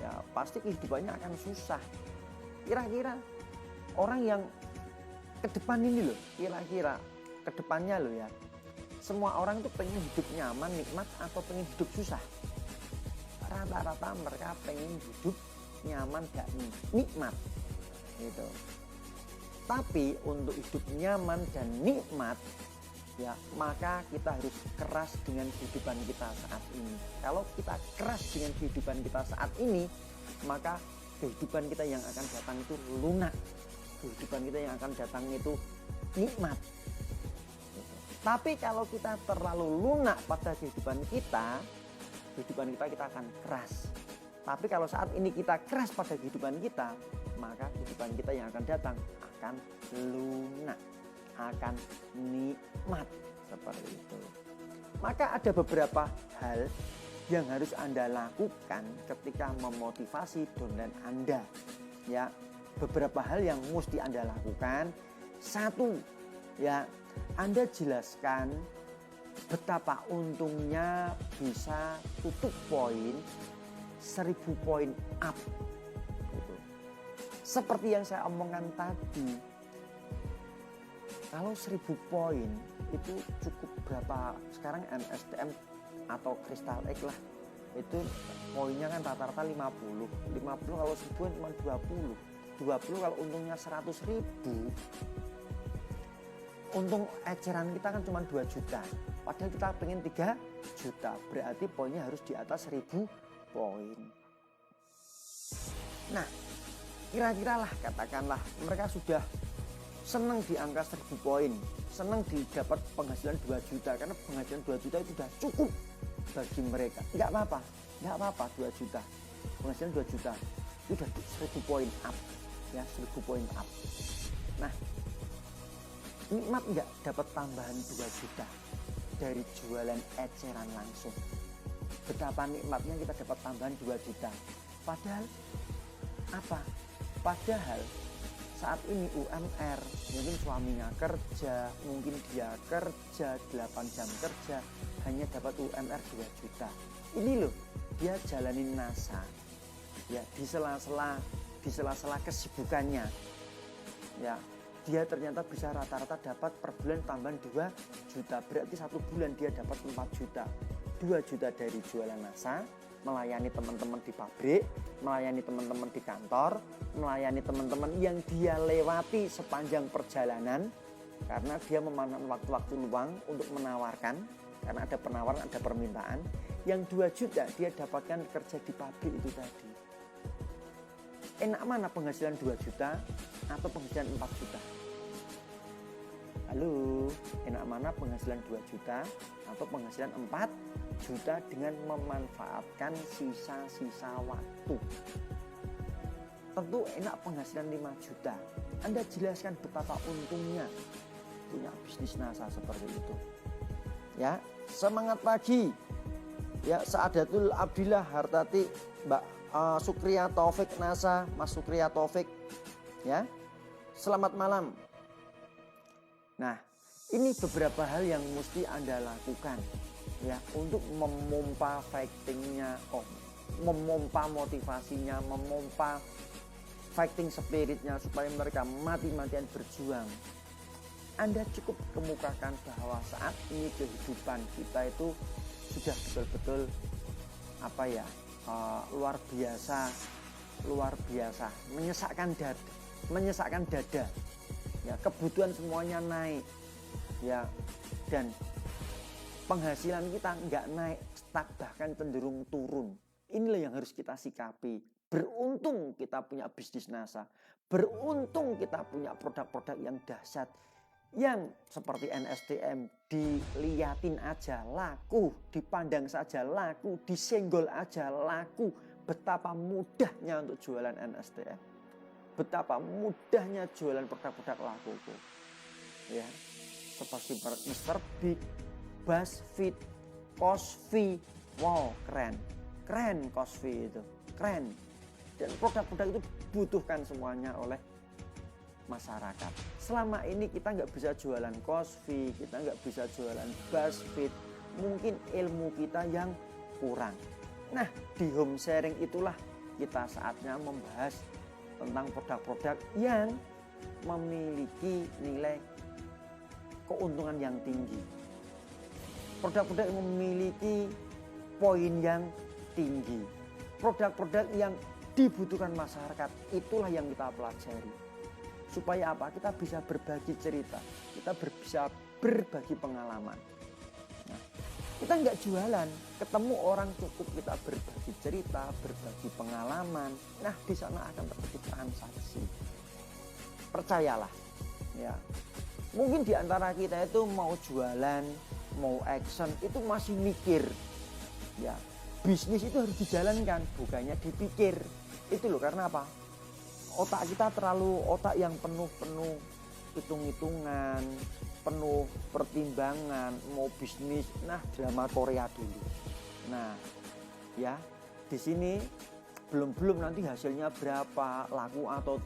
[SPEAKER 8] ya pasti kehidupannya akan susah. Kira-kira orang yang ke depan ini loh, kira-kira ke depannya loh ya, semua orang itu pengen hidup nyaman, nikmat, atau pengen hidup susah? Rata-rata mereka pengen hidup nyaman dan nikmat, gitu. Tapi untuk hidup nyaman dan nikmat, ya maka kita harus keras dengan kehidupan kita saat ini. Kalau kita keras dengan kehidupan kita saat ini, maka kehidupan kita yang akan datang itu lunak. Kehidupan kita yang akan datang itu nikmat. Tapi kalau kita terlalu lunak pada kehidupan kita akan keras. Tapi kalau saat ini kita keras pada kehidupan kita, maka kehidupan kita yang akan datang akan lunak, akan nikmat, seperti itu. Maka ada beberapa hal yang harus Anda lakukan ketika memotivasi downline Anda. Ya, beberapa hal yang mesti Anda lakukan. Satu, ya, Anda jelaskan betapa untungnya bisa tutup poin 1000 poin up. Gitu. Seperti yang saya omongkan tadi, kalau 1000 poin itu cukup berapa? Sekarang NSTM atau Crystal Egg lah, itu poinnya kan rata-rata 50 kalau 1000 cuma 20 kalau untungnya 100.000, untung eceran kita kan cuma 2 juta, padahal kita pengen 3 juta, berarti poinnya harus di atas 1000 poin. Nah, kira-kira lah katakanlah mereka sudah senang di angka 1000 poin, senang didapat penghasilan 2 juta, karena penghasilan 2 juta itu sudah cukup bagi mereka. Nggak apa-apa 2 juta, penghasilan 2 juta itu sudah 1000 poin up, ya 1000 poin up. Nah, nikmat nggak dapat tambahan 2 juta dari jualan eceran langsung? Betapa nikmatnya kita dapat tambahan 2 juta. Padahal apa? Padahal saat ini UMR, mungkin suaminya kerja, mungkin dia kerja 8 jam kerja, hanya dapat UMR 2 juta. Ini loh, dia jalanin NASA, ya di sela-sela kesibukannya, ya dia ternyata bisa rata-rata dapat per bulan tambahan 2 juta. Berarti 1 bulan dia dapat 4 juta. 2 juta dari jualan NASA, melayani teman-teman di pabrik, melayani teman-teman di kantor, melayani teman-teman yang dia lewati sepanjang perjalanan, karena dia memanfaatkan waktu-waktu luang untuk menawarkan, karena ada penawaran, ada permintaan. Yang 2 juta dia dapatkan kerja di pabrik itu tadi. Enak mana penghasilan 2 juta atau penghasilan 4 juta? Halo, enak mana penghasilan 2 juta atau penghasilan 4 juta dengan memanfaatkan sisa-sisa waktu? Tentu enak penghasilan 5 juta. Anda jelaskan betapa untungnya punya bisnis NASA seperti itu. Ya, semangat pagi. Ya, Saadatul Abdillah Hartati, Mbak Sukriya Taufik NASA, Mas Sukriya Taufik. Ya, selamat malam. Nah, ini beberapa hal yang mesti Anda lakukan, ya, untuk memompa fightingnya, memompa motivasinya, memompa fighting spiritnya supaya mereka mati-matian berjuang. Anda cukup kemukakan bahwa saat ini kehidupan kita itu sudah betul-betul luar biasa, menyesakkan dada. Ya, kebutuhan semuanya naik, ya, dan penghasilan kita nggak naik, stuck, bahkan cenderung turun. Inilah yang harus kita sikapi. Beruntung kita punya bisnis NASA, beruntung kita punya produk-produk yang dahsyat, yang seperti NSTM, diliatin aja laku, dipandang saja laku, disenggol aja laku. Betapa mudahnya untuk jualan NSTM. Betapa mudahnya jualan produk-produk laku, ya, seperti Mr. Big, BuzzFeed, Cosvi. Wow, keren Cosvi itu, keren. Dan produk-produk itu dibutuhkan semuanya oleh masyarakat. Selama ini kita nggak bisa jualan Cosvi, kita nggak bisa jualan BuzzFeed, mungkin ilmu kita yang kurang. Nah, di home sharing itulah kita saatnya membahas tentang produk-produk yang memiliki nilai keuntungan yang tinggi. Produk-produk yang memiliki poin yang tinggi. Produk-produk yang dibutuhkan masyarakat, itulah yang kita pelajari. Supaya apa? Kita bisa berbagi cerita, kita bisa berbagi pengalaman. Nah, kita nggak jualan, ketemu orang cukup kita berbagi cerita, berbagi pengalaman. Nah, di sana akan terjadi transaksi. Percayalah, ya. Mungkin di antara kita itu mau jualan, mau action itu masih mikir, ya. Bisnis itu harus dijalankan, bukannya dipikir. Itu loh, karena apa? Otak kita terlalu otak yang penuh hitung-hitungan, penuh pertimbangan, mau bisnis, nah drama Korea dulu. Nah, ya, di sini belum nanti hasilnya berapa, laku atau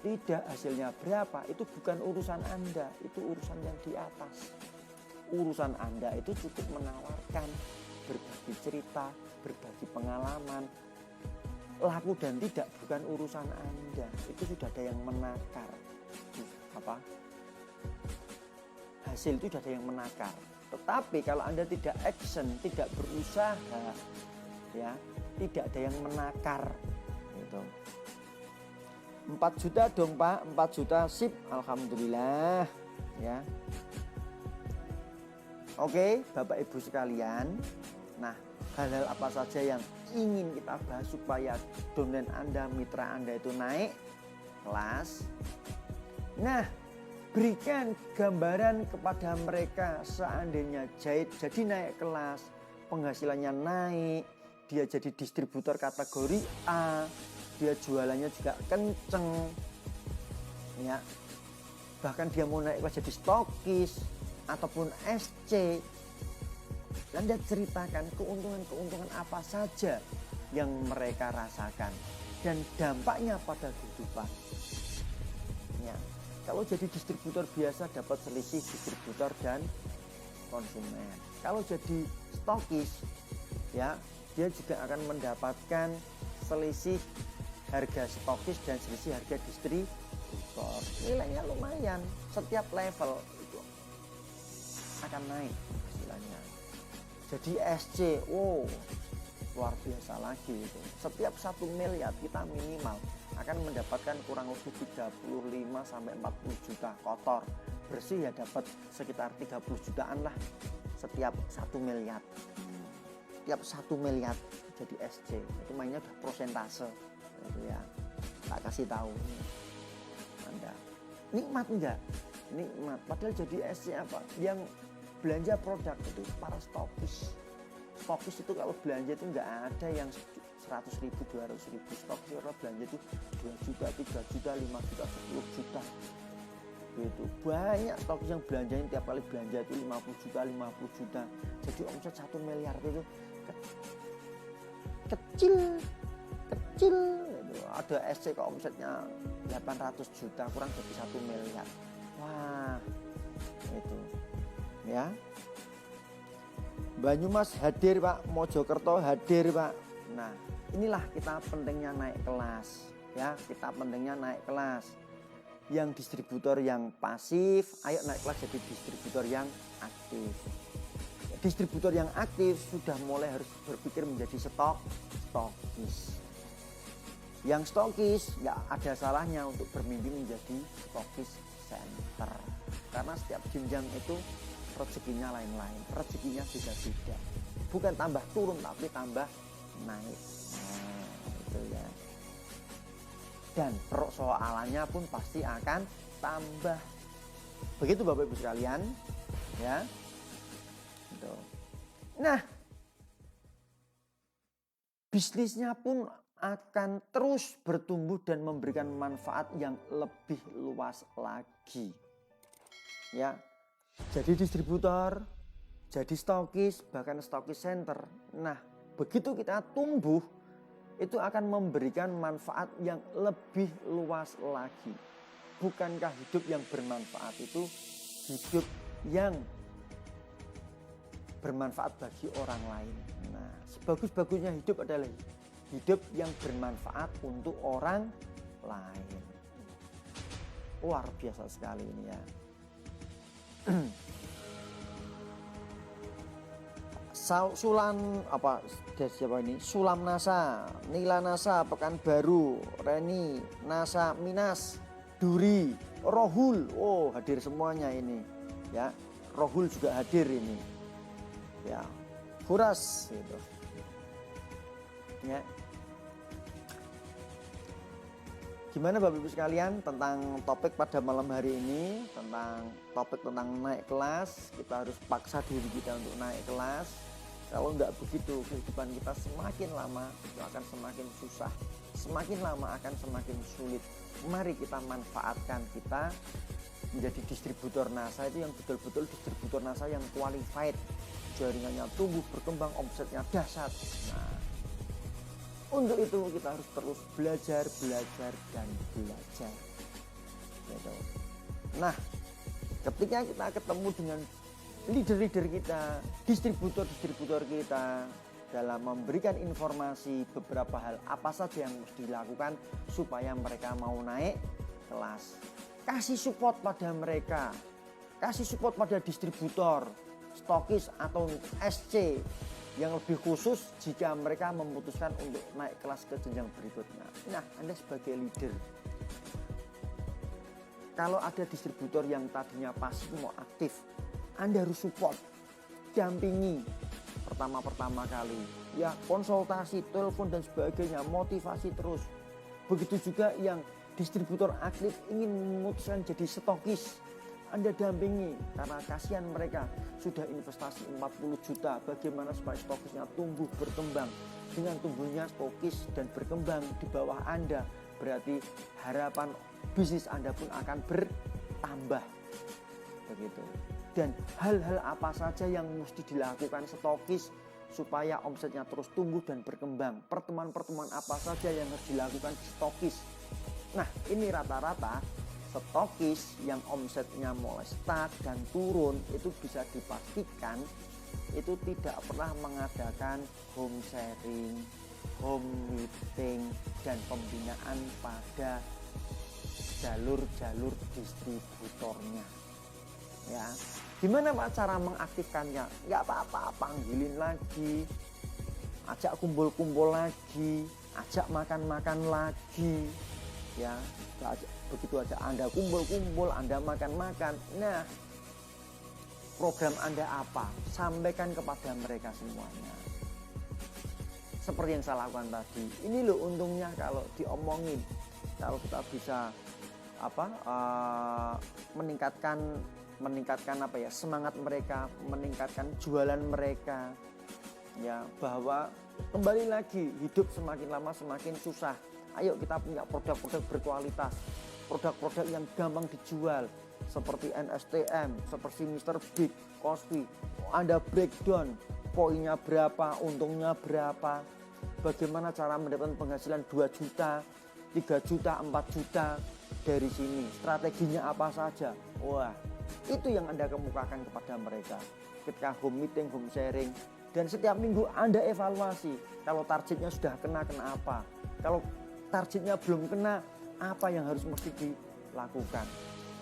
[SPEAKER 8] tidak, hasilnya berapa, itu bukan urusan Anda, itu urusan yang di atas. Urusan Anda itu cukup menawarkan, berbagi cerita, berbagi pengalaman. Laku dan tidak bukan urusan Anda, itu sudah ada yang menakar. Hasil itu sudah ada yang menakar. Tetapi kalau Anda tidak action, tidak berusaha, ya, tidak ada yang menakar. Gitu. 4 juta dong Pak, 4 juta sip, alhamdulillah, ya. Oke, Bapak Ibu sekalian, Nah, hal-hal apa saja yang ingin kita bahas supaya downline Anda, mitra Anda itu naik kelas? Nah, berikan gambaran kepada mereka seandainya jahit jadi naik kelas, penghasilannya naik, dia jadi distributor kategori A, dia jualannya juga kenceng, ya. Bahkan dia mau naik kelas jadi stokis ataupun SC. Anda ceritakan keuntungan-keuntungan apa saja yang mereka rasakan dan dampaknya pada kehidupan. Ya, kalau jadi distributor biasa dapat selisih distributor dan konsumen. Kalau jadi stokis, ya dia juga akan mendapatkan selisih harga stokis dan selisih harga distributor. Nilainya lumayan, setiap level itu akan naik hasilnya. Jadi SC, wow, luar biasa lagi itu. Setiap 1 miliar kita minimal akan mendapatkan kurang lebih 35 sampai 40 juta kotor. Bersih ya dapat sekitar 30 jutaan lah setiap 1 miliar. Setiap 1 miliar jadi SC. Itu mainnya udah prosentase. Itu ya. Tak kasih tahu Anda. Nikmat enggak? Nikmat. Padahal jadi SC apa? Yang belanja produk itu para stokis. Stokis itu kalau belanja itu nggak ada yang 100.000, 200.000. Stokis kalau belanja itu 2 juta, 3 juta, 5 juta, 10 juta. Gitu. Banyak stokis yang belanjain tiap kali belanja itu 50 juta, 50 juta. Jadi omset 1 miliar itu kecil. Gitu. Ada SC kok omsetnya 800 juta, kurang dari 1 miliar. Wah, itu. Ya, Banyumas hadir Pak, Mojokerto hadir Pak. Nah, inilah kita pentingnya naik kelas, ya. Kita pentingnya naik kelas. Yang distributor yang pasif, ayo naik kelas jadi distributor yang aktif. Distributor yang aktif sudah mulai harus berpikir menjadi stokis. Yang stokis ya ada salahnya untuk bermimpi menjadi stokis center. Karena setiap jenjang itu rezekinya lain-lain, rezekinya beda-beda. Bukan tambah turun tapi tambah naik. Nah, itu ya. Dan persoalannya pun pasti akan tambah. Begitu Bapak Ibu sekalian, ya. Gitu. Nah, bisnisnya pun akan terus bertumbuh dan memberikan manfaat yang lebih luas lagi. Ya. Jadi distributor, jadi stokis, bahkan stokis center. Nah, begitu kita tumbuh, itu akan memberikan manfaat yang lebih luas lagi. Bukankah hidup yang bermanfaat itu hidup yang bermanfaat bagi orang lain? Nah, sebagus-bagusnya hidup adalah hidup yang bermanfaat untuk orang lain. Luar biasa sekali ini ya. Sulam Nasa, Nila Nasa, Pekanbaru, Reni, Nasa, Minas, Duri, Rohul, oh hadir semuanya ini, ya. Rohul juga hadir ini, ya. Huras, gitu, ya. Gimana Bapak Ibu sekalian tentang topik pada malam hari ini, tentang topik tentang naik kelas. Kita harus paksa diri kita untuk naik kelas. Kalau enggak begitu, kehidupan kita semakin lama itu akan semakin susah, semakin lama akan semakin sulit. Mari kita manfaatkan kita menjadi distributor NASA itu yang betul-betul distributor NASA yang qualified, jaringannya tumbuh berkembang, omsetnya dahsyat. Nah, untuk itu kita harus terus belajar dan belajar. Gitu. Nah, ketika kita ketemu dengan leader-leader kita, distributor kita dalam memberikan informasi beberapa hal apa saja yang harus dilakukan supaya mereka mau naik kelas. Kasih support pada mereka, kasih support pada distributor, stokis atau SC yang lebih khusus jika mereka memutuskan untuk naik kelas ke jenjang berikutnya. Nah, Anda sebagai leader, kalau ada distributor yang tadinya pasif mau aktif, Anda harus support, dampingi. pertama kali. Ya, konsultasi, telepon dan sebagainya, motivasi terus. Begitu juga yang distributor aktif ingin memutuskan jadi stokis, Anda dampingi karena kasihan mereka sudah investasi 40 juta. Bagaimana supaya stokisnya tumbuh berkembang? Dengan tumbuhnya stokis dan berkembang di bawah Anda, berarti harapan bisnis Anda pun akan bertambah. Begitu. Dan hal-hal apa saja yang mesti dilakukan stokis supaya omsetnya terus tumbuh dan berkembang? Pertemuan-pertemuan apa saja yang harus dilakukan stokis? Nah, ini rata-rata stokis yang omsetnya mulai stuck dan turun itu bisa dipastikan itu tidak pernah mengadakan home sharing, home meeting, dan pembinaan pada jalur-jalur distributornya. Ya, gimana Pak cara mengaktifkannya? Nggak apa-apa, panggilin lagi, ajak kumpul-kumpul lagi, ajak makan-makan lagi. Ya, begitu aja Anda kumpul-kumpul, Anda makan-makan. Nah, program Anda apa? Sampaikan kepada mereka semuanya. Seperti yang saya lakukan tadi. Ini loh untungnya kalau diomongin. Kalau kita bisa meningkatkan apa ya, semangat mereka, meningkatkan jualan mereka. Ya, bahwa kembali lagi hidup semakin lama semakin susah. Ayo kita punya produk-produk berkualitas, produk-produk yang gampang dijual seperti NSTM, seperti Mr. Big, Cosby. Anda breakdown poinnya berapa, untungnya berapa, bagaimana cara mendapatkan penghasilan 2 juta, 3 juta, 4 juta dari sini, strateginya apa saja. Wah, itu yang Anda kemukakan kepada mereka ketika home meeting, home sharing. Dan setiap minggu Anda evaluasi, kalau targetnya sudah kena apa, kalau targetnya belum kena, apa yang harus mesti dilakukan.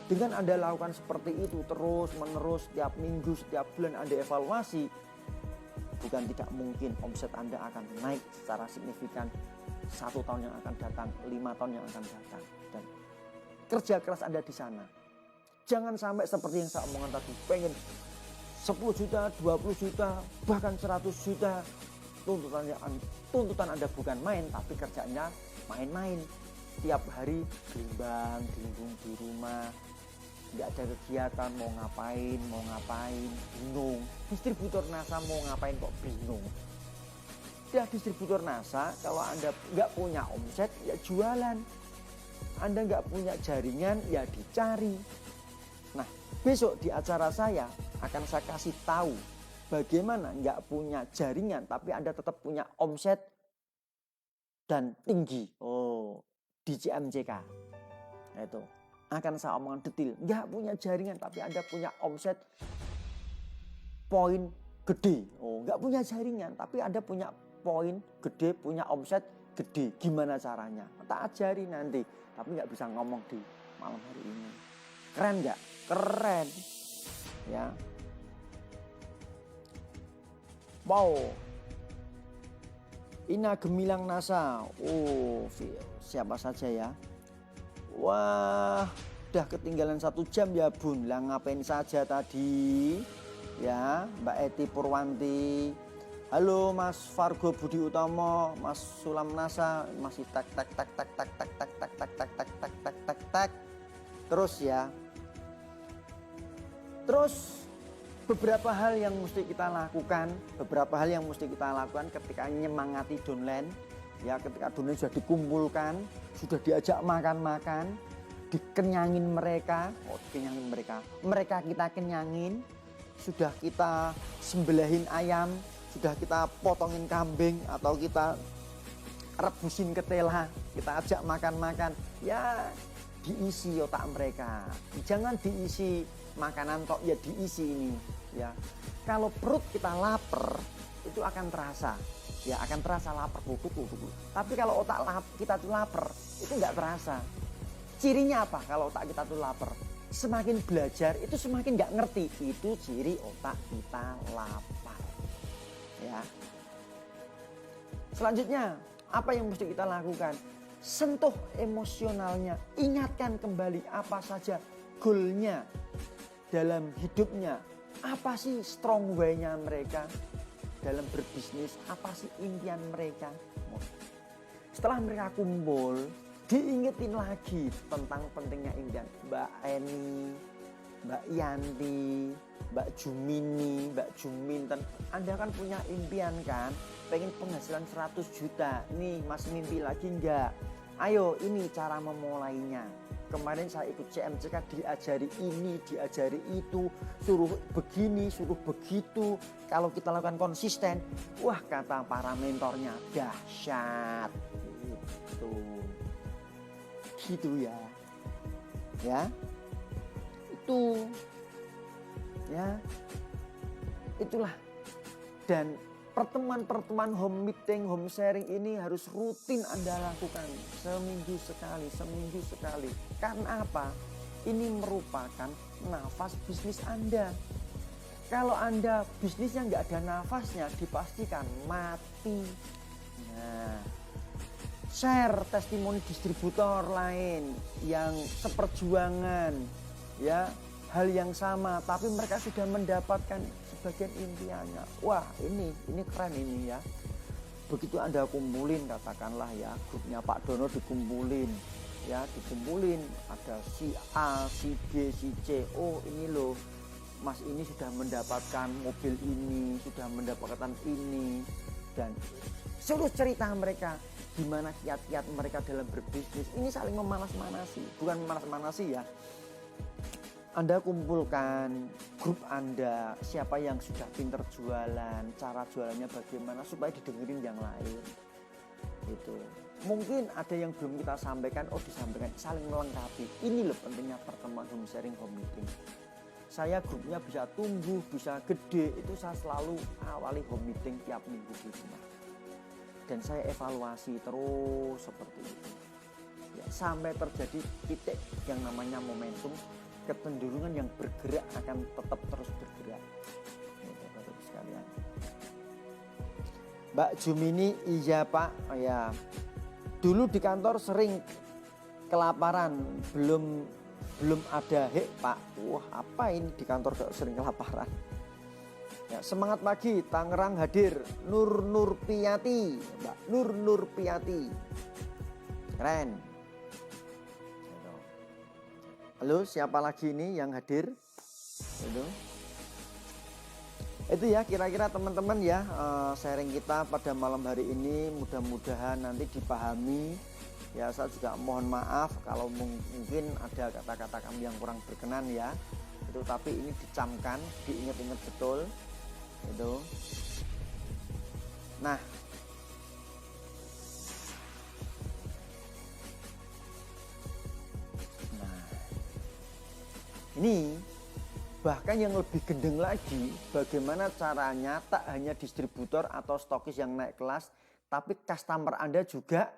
[SPEAKER 8] Dengan Anda lakukan seperti itu terus menerus, setiap minggu, setiap bulan Anda evaluasi, bukan tidak mungkin omset Anda akan naik secara signifikan 1 tahun yang akan datang, 5 tahun yang akan datang. Dan kerja keras Anda di sana. Jangan sampai seperti yang saya omongkan tadi, pengen 10 juta, 20 juta, bahkan 100 juta. Tuntutan Anda bukan main, tapi kerjanya main-main. Tiap hari gelimbang di rumah, nggak ada kegiatan, mau ngapain, bingung. Distributor NASA mau ngapain kok bingung. Ya, distributor NASA kalau Anda nggak punya omset ya jualan, Anda nggak punya jaringan ya dicari. Nah, besok di acara saya akan saya kasih tahu bagaimana nggak punya jaringan tapi Anda tetap punya omset dan tinggi. Di CMJK itu akan saya omongkan detail. Nggak punya jaringan tapi Anda punya omset poin gede. Nggak punya jaringan tapi Anda punya poin gede, punya omset gede. Gimana caranya? Tak ajari nanti. Tapi nggak bisa ngomong di malam hari ini. Keren nggak? Keren. Ya. Wow. Ina Gemilang NASA. Siapa saja ya? Wah, udah ketinggalan 1 jam ya Bun. Lah ngapain saja tadi? Ya, Mbak Eti Purwanti. Halo Mas Fargo Budi Utomo, Mas Sulam NASA, masih tak. Terus ya. Terus beberapa hal yang mesti kita lakukan, ketika nyemangati downline. Ya, ketika downline sudah dikumpulkan, sudah diajak makan-makan, dikenyangin mereka, mereka kita kenyangin, sudah kita sembelihin ayam, sudah kita potongin kambing atau kita rebusin ketela, kita ajak makan-makan, ya diisi otak mereka. Jangan diisi makanan tok, ya diisi ini. Ya, kalau perut kita lapar itu akan terasa. Ya, akan terasa lapar, Tapi kalau otak kita tuh lapar, itu nggak terasa. Cirinya apa kalau otak kita tuh lapar? Semakin belajar, itu semakin nggak ngerti. Itu ciri otak kita lapar. Ya. Selanjutnya, apa yang mesti kita lakukan? Sentuh emosionalnya. Ingatkan kembali apa saja goalnya dalam hidupnya. Apa sih strong way-nya mereka? dalam berbisnis, apa sih impian mereka. Setelah mereka kumpul, diingetin lagi tentang pentingnya impian. Mbak Eni, Mbak Yanti, Mbak Jumini, Mbak Juminten, Anda kan punya impian kan, pengen penghasilan 100 juta, nih masih mimpi lagi enggak? Ayo, ini cara memulainya. Kemarin saya ikut CMCK, diajari ini, diajari itu, suruh begini, suruh begitu. Kalau kita lakukan konsisten, wah kata para mentornya, dahsyat. Gitu ya. Ya. Itu. Ya. Itulah. Dan pertemuan-pertemuan home meeting, home sharing ini harus rutin Anda lakukan seminggu sekali. Karena apa? Ini merupakan nafas bisnis Anda. Kalau Anda bisnisnya nggak ada nafasnya, dipastikan mati. Nah, share testimoni distributor lain yang seperjuangan, ya, hal yang sama, tapi mereka sudah mendapatkan sebagian impiannya. Wah, ini keren ini ya. Begitu Anda kumpulin, katakanlah ya, grupnya Pak Dono dikumpulin, ya, ada si A, si B, si C. Oh, ini loh, Mas ini sudah mendapatkan mobil ini, sudah mendapatkan ini, dan seluruh cerita mereka, gimana kiat-kiat mereka dalam berbisnis. Ini saling memanas-manasi, bukan memanas-manasi ya. Anda kumpulkan grup Anda, siapa yang sudah pinter jualan, cara jualannya bagaimana supaya didengerin yang lain. Gitu. Mungkin ada yang belum kita sampaikan, disampaikan, saling melengkapi. Ini loh pentingnya pertemuan home sharing, home meeting. Saya grupnya bisa tumbuh, bisa gede, itu saya selalu awali home meeting tiap minggu di rumah. Dan saya evaluasi terus seperti itu. Ya, sampai terjadi titik yang namanya momentum, kecenderungan yang bergerak akan tetap terus bergerak. Bapak-bapak sekalian. Mbak Jumini, iya Pak, ya. Dulu di kantor sering kelaparan, belum ada Pak. Wah, apa ini di kantor sering kelaparan? Ya, semangat pagi, Tangerang hadir, Nur Piati, Mbak Nur Piati. Keren. Halo, siapa lagi ini yang hadir? Itu ya kira-kira teman-teman ya, sharing kita pada malam hari ini, mudah-mudahan nanti dipahami. Ya, saya juga mohon maaf kalau mungkin ada kata-kata kami yang kurang berkenan ya. Itu tapi ini dicamkan, diingat-ingat betul. Itu. Nah, ini bahkan yang lebih gendeng lagi, bagaimana caranya tak hanya distributor atau stokis yang naik kelas, tapi customer Anda juga,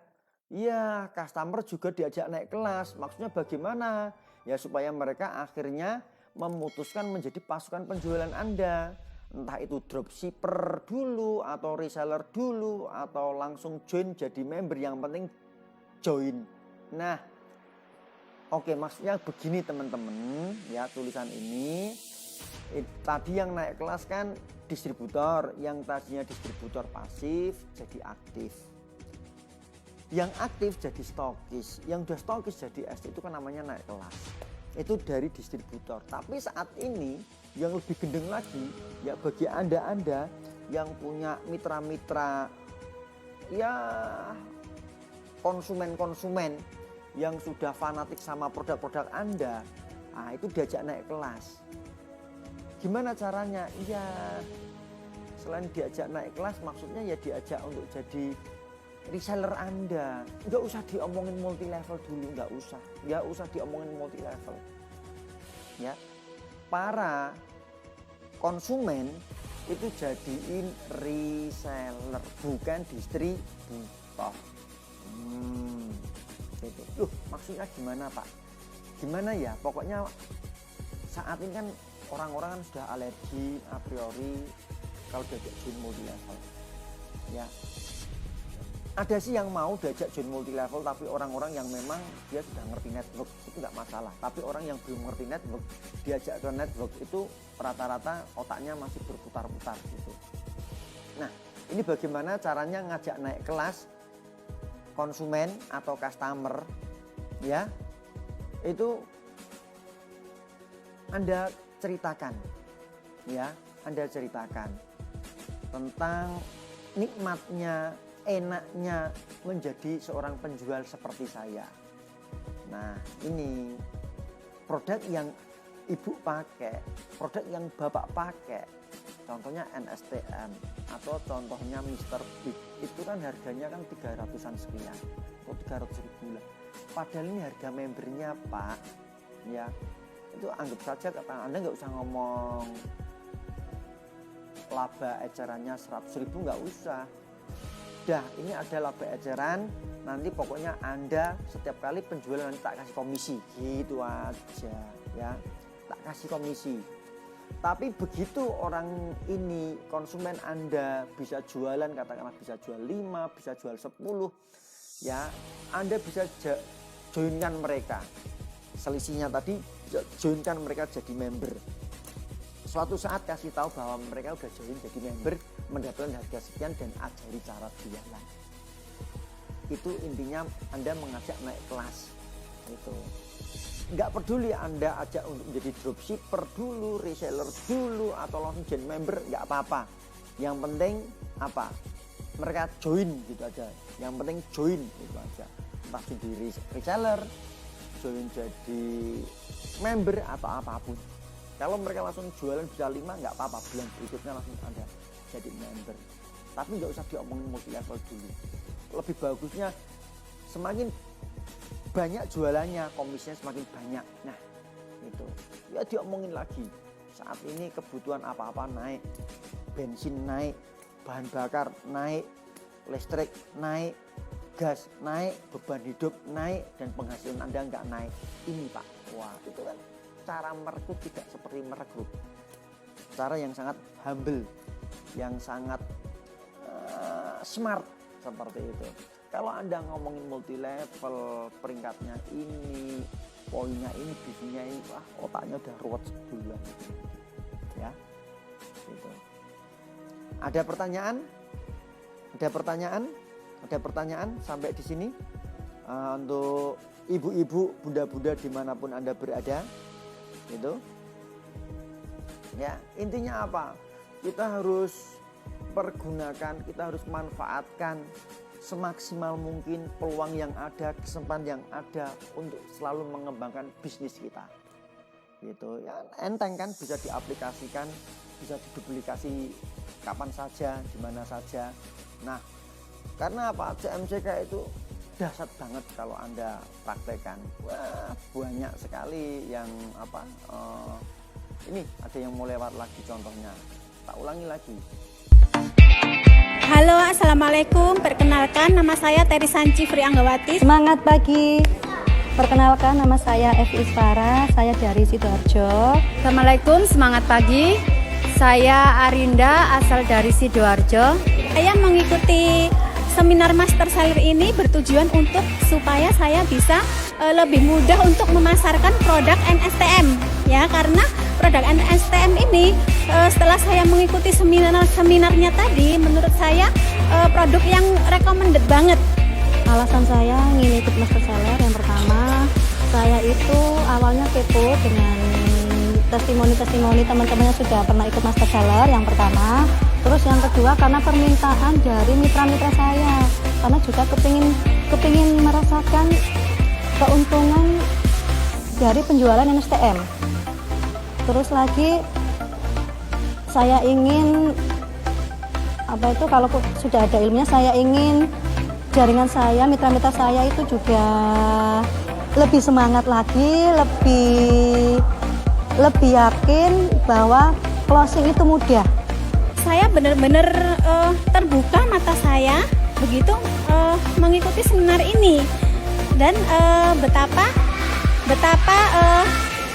[SPEAKER 8] ya customer juga diajak naik kelas. Maksudnya bagaimana? Ya supaya mereka akhirnya memutuskan menjadi pasukan penjualan Anda. Entah itu dropshipper dulu, atau reseller dulu, atau langsung join jadi member, yang penting join. Nah, oke, maksudnya begini teman-teman, ya tulisan ini. Tadi yang naik kelas kan distributor, yang tadinya distributor pasif jadi aktif. Yang aktif jadi stokis, yang udah stokis jadi ST, itu kan namanya naik kelas. Itu dari distributor. Tapi saat ini yang lebih gendeng lagi, ya bagi Anda yang punya mitra-mitra, ya konsumen-konsumen yang sudah fanatik sama produk-produk Anda, itu diajak naik kelas. Gimana caranya? Ya selain diajak naik kelas, maksudnya ya diajak untuk jadi reseller Anda. Nggak usah diomongin multi level dulu, nggak usah diomongin multi level. Ya, para konsumen itu jadiin reseller, bukan distributor. Gitu. Loh, maksudnya gimana Pak? Gimana ya? Pokoknya saat ini kan orang-orang kan sudah alergi a priori kalau diajak join multi level. Ya, ada sih yang mau diajak join multi level, tapi orang-orang yang memang dia sudah ngerti network itu nggak masalah. Tapi orang yang belum ngerti network diajak ke network itu rata-rata otaknya masih berputar-putar gitu. Nah, ini bagaimana caranya ngajak naik kelas konsumen atau customer, ya, itu Anda ceritakan, ya, Anda ceritakan tentang nikmatnya, enaknya menjadi seorang penjual seperti saya. Nah, ini produk yang ibu pakai, produk yang bapak pakai, contohnya NSTM atau contohnya Mr. Big, itu kan harganya kan 300-an sekian atau 300.000 lah. Padahal ini harga membernya Pak, ya, itu anggap saja kata Anda nggak usah ngomong laba ecerannya 100.000, nggak usah. Dah, ini ada laba eceran, nanti pokoknya Anda setiap kali penjualan nanti tak kasih komisi, gitu aja, ya, tak kasih komisi. Tapi begitu orang ini, konsumen Anda bisa jualan, katakanlah bisa jual 5, bisa jual 10, ya, Anda bisa joinkan mereka. Selisihnya tadi, joinkan mereka jadi member. Suatu saat kasih tahu bahwa mereka udah join jadi member, mendapatkan harga sekian dan ajari cara jualan. Itu intinya Anda mengajak naik kelas. Itu. Nggak peduli Anda ajak untuk menjadi dropshipper dulu, reseller dulu, atau langsung jadi member, nggak apa-apa. Yang penting apa? Mereka join gitu aja. Yang penting join gitu aja. Entah jadi reseller, join jadi member atau apapun. Kalau mereka langsung jualan bisa 5, nggak apa-apa, bulan berikutnya langsung Anda jadi member. Tapi nggak usah diomongin multi level dulu. Lebih bagusnya semakin banyak jualannya, komisinya semakin banyak. Nah, itu ya diomongin lagi. Saat ini kebutuhan apa-apa naik, bensin naik, bahan bakar naik, listrik naik, gas naik, beban hidup naik, dan penghasilan Anda nggak naik. Ini Pak, wah itu kan cara merekrut tidak seperti merekrut. Cara yang sangat humble, yang sangat smart seperti itu. Kalau Anda ngomongin multi level, peringkatnya ini, poinnya ini, bisnisnya ini, wah otaknya udah ruwet sebulan. Ya, gitu. Ada pertanyaan? Ada pertanyaan? Ada pertanyaan sampai di sini? Untuk ibu-ibu, bunda-bunda dimanapun Anda berada, gitu. Ya, intinya apa? Kita harus pergunakan, kita harus manfaatkan semaksimal mungkin peluang yang ada, kesempatan yang ada untuk selalu mengembangkan bisnis kita. Gitu ya, enteng kan, bisa diaplikasikan, bisa diduplikasi kapan saja, di mana saja. Nah, karena apa? CMCK itu dahsyat banget kalau Anda praktekkan. Wah, banyak sekali yang apa? Ini ada yang mau lewat lagi contohnya. Tak ulangi lagi.
[SPEAKER 5] Halo, assalamualaikum. Perkenalkan, nama saya Teri Sanci Fri Anggawati.
[SPEAKER 6] Semangat pagi. Perkenalkan, nama saya Evi Isfara, saya dari Sidoarjo.
[SPEAKER 7] Assalamualaikum, semangat pagi. Saya Arinda, asal dari Sidoarjo.
[SPEAKER 5] Saya mengikuti seminar Master Seller ini bertujuan untuk supaya saya bisa lebih mudah untuk memasarkan produk NSTM, ya, karena produk NSTM ini setelah saya mengikuti seminarnya tadi, menurut saya produk yang recommended banget.
[SPEAKER 6] Alasan saya ingin ikut Master Seller, yang pertama, saya itu awalnya kepo dengan testimoni-testimoni teman-teman yang sudah pernah ikut Master Seller, yang pertama. Terus yang kedua, karena permintaan dari mitra-mitra saya, karena juga kepingin merasakan keuntungan dari penjualan NSTM. Terus lagi saya ingin kalau sudah ada ilmunya, saya ingin jaringan saya, mitra-mitra saya itu juga lebih semangat lagi, lebih yakin bahwa closing itu mudah.
[SPEAKER 5] Saya benar-benar terbuka mata saya begitu mengikuti seminar ini, dan betapa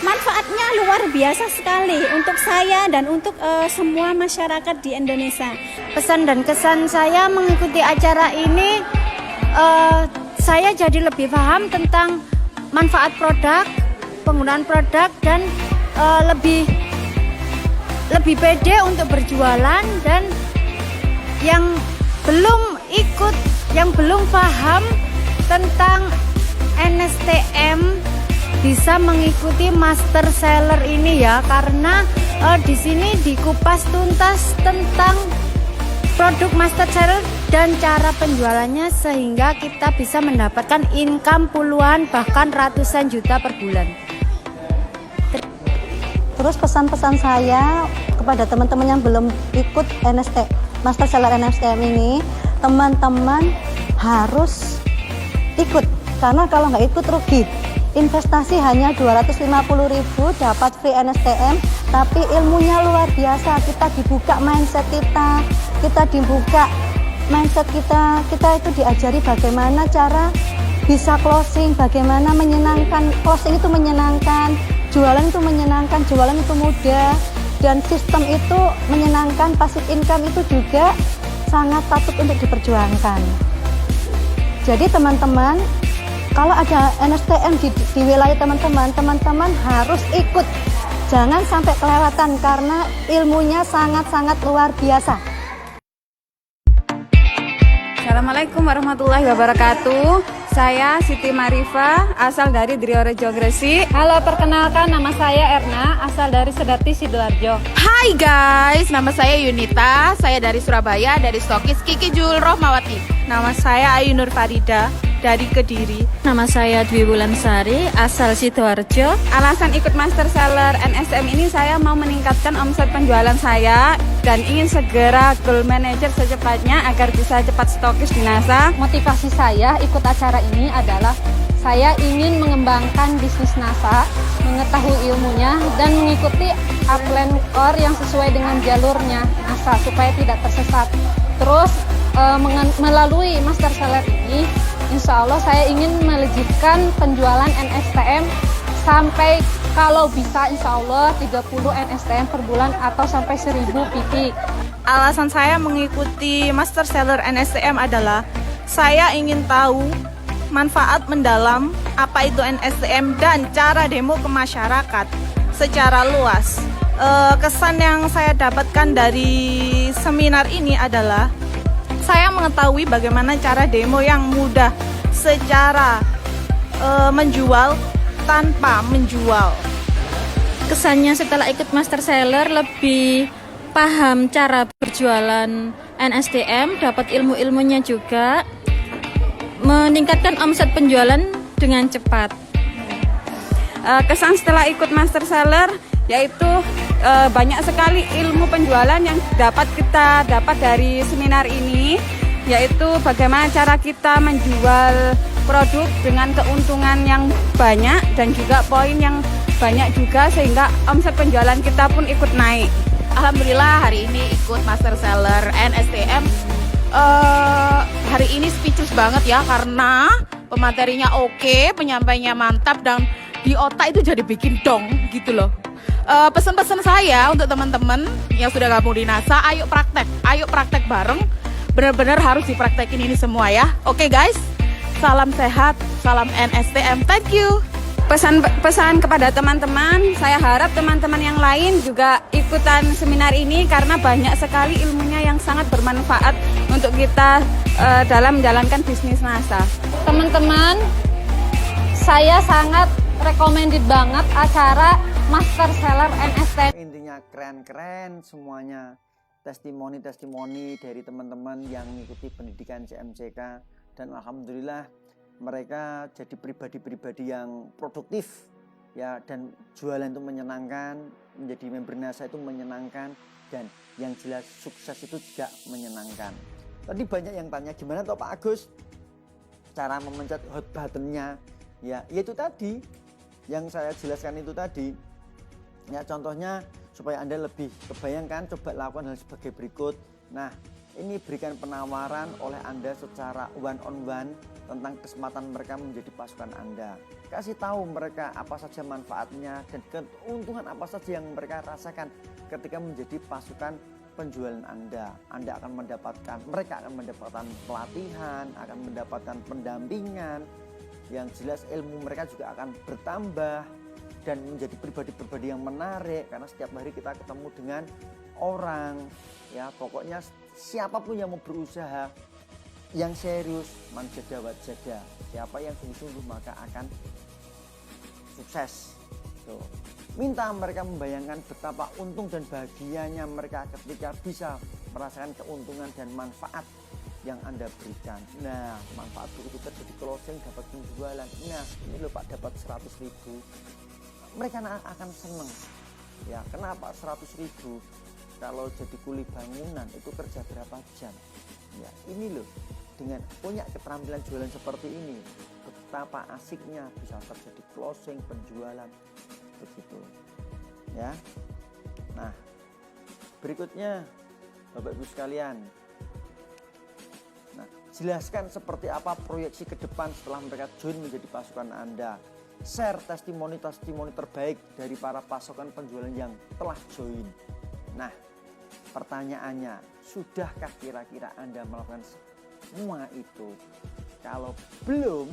[SPEAKER 5] manfaatnya luar biasa sekali untuk saya dan untuk semua masyarakat di Indonesia.
[SPEAKER 7] Pesan dan kesan saya mengikuti acara ini, saya jadi lebih paham tentang manfaat produk, penggunaan produk, dan lebih pede untuk berjualan, dan yang belum ikut, yang belum paham tentang NSTM bisa mengikuti master seller ini ya, karena di sini dikupas tuntas tentang produk master seller dan cara penjualannya, sehingga kita bisa mendapatkan income puluhan bahkan ratusan juta per bulan.
[SPEAKER 6] Terus pesan-pesan saya kepada teman-teman yang belum ikut master seller NSTM ini, teman-teman harus ikut, karena kalau nggak ikut rugi. Investasi hanya 250.000 dapat free NSTM, tapi ilmunya luar biasa. Kita dibuka mindset kita dibuka mindset kita itu diajari bagaimana cara bisa closing, bagaimana menyenangkan. Closing itu menyenangkan, jualan itu menyenangkan, jualan itu mudah, dan sistem itu menyenangkan. Passive income itu juga sangat patut untuk diperjuangkan. Jadi teman-teman, kalau ada NSTM di wilayah teman-teman harus ikut. Jangan sampai kelewatan karena ilmunya sangat-sangat luar biasa.
[SPEAKER 2] Assalamualaikum warahmatullahi wabarakatuh. Saya Siti Marifa, asal dari Driorejo, Gresik.
[SPEAKER 4] Halo, perkenalkan nama saya Erna, asal dari Sedati, Sidoarjo.
[SPEAKER 9] Hai guys, nama saya Yunita, saya dari Surabaya, dari stokis Kiki Jul Rohmawati.
[SPEAKER 3] Nama saya Ayu Nur Farida dari Kediri.
[SPEAKER 7] Nama saya Dwi Wulansari, asal Sidoarjo.
[SPEAKER 2] Alasan ikut master seller NSTM ini, saya mau meningkatkan omset penjualan saya dan ingin segera goal manager secepatnya agar bisa cepat stokis di NASA.
[SPEAKER 4] Motivasi saya ikut acara ini adalah saya ingin mengembangkan bisnis NASA, mengetahui ilmunya, dan mengikuti upline core yang sesuai dengan jalurnya NASA supaya tidak tersesat. Terus melalui master seller ini, insya Allah saya ingin melejitkan penjualan NSTM sampai kalau bisa insya Allah 30 NSTM per bulan atau sampai 1000 PP.
[SPEAKER 3] Alasan saya mengikuti master seller NSTM adalah saya ingin tahu manfaat mendalam apa itu NSTM dan cara demo ke masyarakat secara luas. Kesan yang saya dapatkan dari seminar ini adalah saya mengetahui bagaimana cara demo yang mudah secara menjual tanpa menjual.
[SPEAKER 7] Kesannya setelah ikut master seller lebih paham cara berjualan NSTM, dapat ilmu-ilmunya juga, meningkatkan omset penjualan dengan cepat.
[SPEAKER 2] Kesan setelah ikut master seller yaitu banyak sekali ilmu penjualan yang dapat kita dapat dari seminar ini, yaitu bagaimana cara kita menjual produk dengan keuntungan yang banyak dan juga poin yang banyak juga, sehingga omset penjualan kita pun ikut naik.
[SPEAKER 9] Alhamdulillah hari ini ikut master seller NSTM. Hari ini speechless banget ya, karena pematerinya oke, penyampainya mantap, dan di otak itu jadi bikin dong gitu loh. Pesan-pesan saya untuk teman-teman yang sudah gabung di NASA, ayo praktek bareng, benar-benar harus dipraktekin ini semua ya. Oke guys, salam sehat, salam NSTM, thank you.
[SPEAKER 2] Pesan kepada teman-teman, saya harap teman-teman yang lain juga ikutan seminar ini karena banyak sekali ilmunya yang sangat bermanfaat untuk kita dalam menjalankan bisnis NASA.
[SPEAKER 4] Teman-teman, saya sangat recommended banget acara master seller NSTM.
[SPEAKER 8] Intinya keren-keren semuanya, testimoni dari teman-teman yang mengikuti pendidikan CMCK, dan alhamdulillah mereka jadi pribadi-pribadi yang produktif ya, dan jualan itu menyenangkan, menjadi member NASA itu menyenangkan, dan yang jelas sukses itu juga menyenangkan. Tadi banyak yang tanya gimana toh Pak Agus cara memencet hot buttonnya, ya itu tadi yang saya jelaskan itu tadi ya. Contohnya supaya Anda lebih kebayangkan, coba lakukan hal sebagai berikut. Nah, ini berikan penawaran oleh Anda secara one on one tentang kesempatan mereka menjadi pasukan Anda. Kasih tahu mereka apa saja manfaatnya dan keuntungan apa saja yang mereka rasakan ketika menjadi pasukan penjualan Anda. Mereka akan mendapatkan pelatihan, akan mendapatkan pendampingan. Yang jelas ilmu mereka juga akan bertambah dan menjadi pribadi-pribadi yang menarik, karena setiap hari kita ketemu dengan orang ya. Pokoknya siapapun yang mau berusaha yang serius, man jada wa jada, siapa yang sungguh-sungguh maka akan sukses. Tuh. Minta mereka membayangkan betapa untung dan bahagianya mereka ketika bisa merasakan keuntungan dan manfaat yang Anda berikan. Nah, manfaat itu terjadi closing, dapat penjualan. Nah, ini loh Pak, dapat 100.000. Mereka akan senang. Ya, kenapa 100.000? Kalau jadi kuli bangunan itu kerja berapa jam? Ya, ini loh, dengan punya keterampilan jualan seperti ini, betapa asiknya bisa terjadi closing, penjualan, begitu. Ya. Nah, berikutnya Bapak Ibu sekalian. Nah, jelaskan seperti apa proyeksi ke depan setelah mereka join menjadi pasukan Anda. Share testimoni-testimoni terbaik dari para pasukan penjualan yang telah join. Nah, pertanyaannya, sudahkah kira-kira Anda melakukan semua itu? Kalau belum,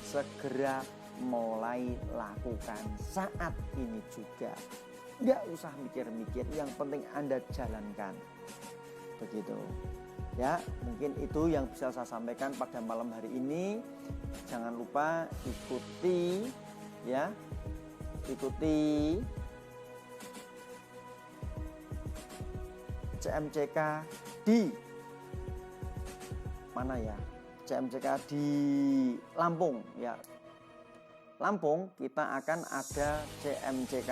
[SPEAKER 8] segera mulai lakukan saat ini juga. Nggak usah mikir-mikir, yang penting Anda jalankan. Begitu. Ya, mungkin itu yang bisa saya sampaikan pada malam hari ini. Jangan lupa ikuti ya. Ikuti CMCK di mana ya? CMCK di Lampung ya. Lampung kita akan ada CMCK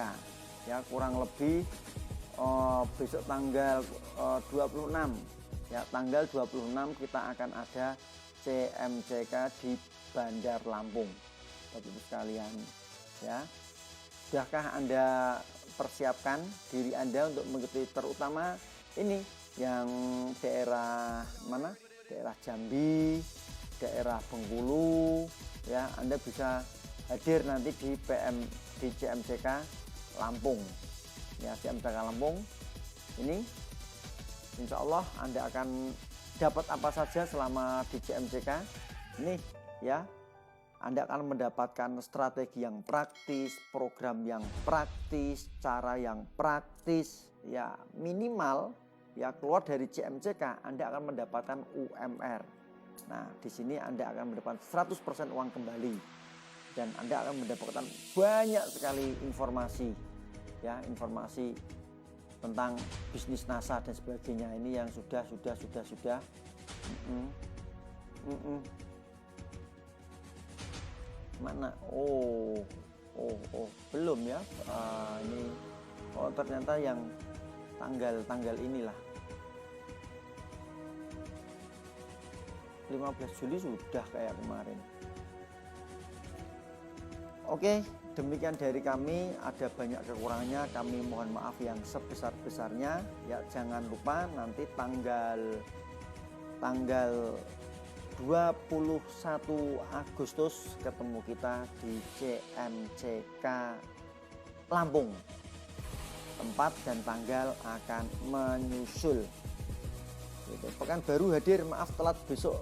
[SPEAKER 8] ya, kurang lebih besok tanggal 26 ya, tanggal 26 kita akan ada CMCK di Bandar Lampung. Bapak Ibu sekalian ya, sudahkah Anda persiapkan diri Anda untuk mengikuti, terutama ini yang daerah mana? Daerah Jambi, daerah Bengkulu ya, Anda bisa hadir nanti di CMCK Lampung ya, CMCK Lampung ini insya Allah Anda akan dapat apa saja selama di CMCK ini ya. Anda akan mendapatkan strategi yang praktis, program yang praktis, cara yang praktis ya, minimal ya keluar dari CMCK Anda akan mendapatkan UMR. Nah, di sini Anda akan mendapatkan 100% uang kembali dan Anda akan mendapatkan banyak sekali informasi ya, informasi tentang bisnis NASA dan sebagainya. Ini yang sudah. Mana? Oh, belum ya. Ini ternyata yang tanggal inilah 15 Juli sudah kayak kemarin. Oke, demikian dari kami. Ada banyak kekurangannya, kami mohon maaf yang sebesar-besarnya ya. Jangan lupa nanti tanggal 21 Agustus ketemu kita di CMCK Lampung. Tempat dan tanggal akan menyusul. Gitu. Pekanbaru hadir, maaf telat besok.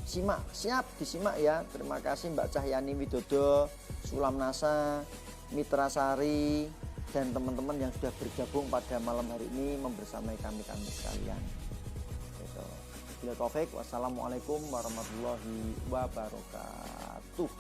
[SPEAKER 8] Siap disimak ya. Terima kasih Mbak Cahyani Widodo, Sulam NASA, Mitra Sari, dan teman-teman yang sudah bergabung pada malam hari ini membersamai kami sekalian. Gitu. Wassalamualaikum warahmatullahi wabarakatuh.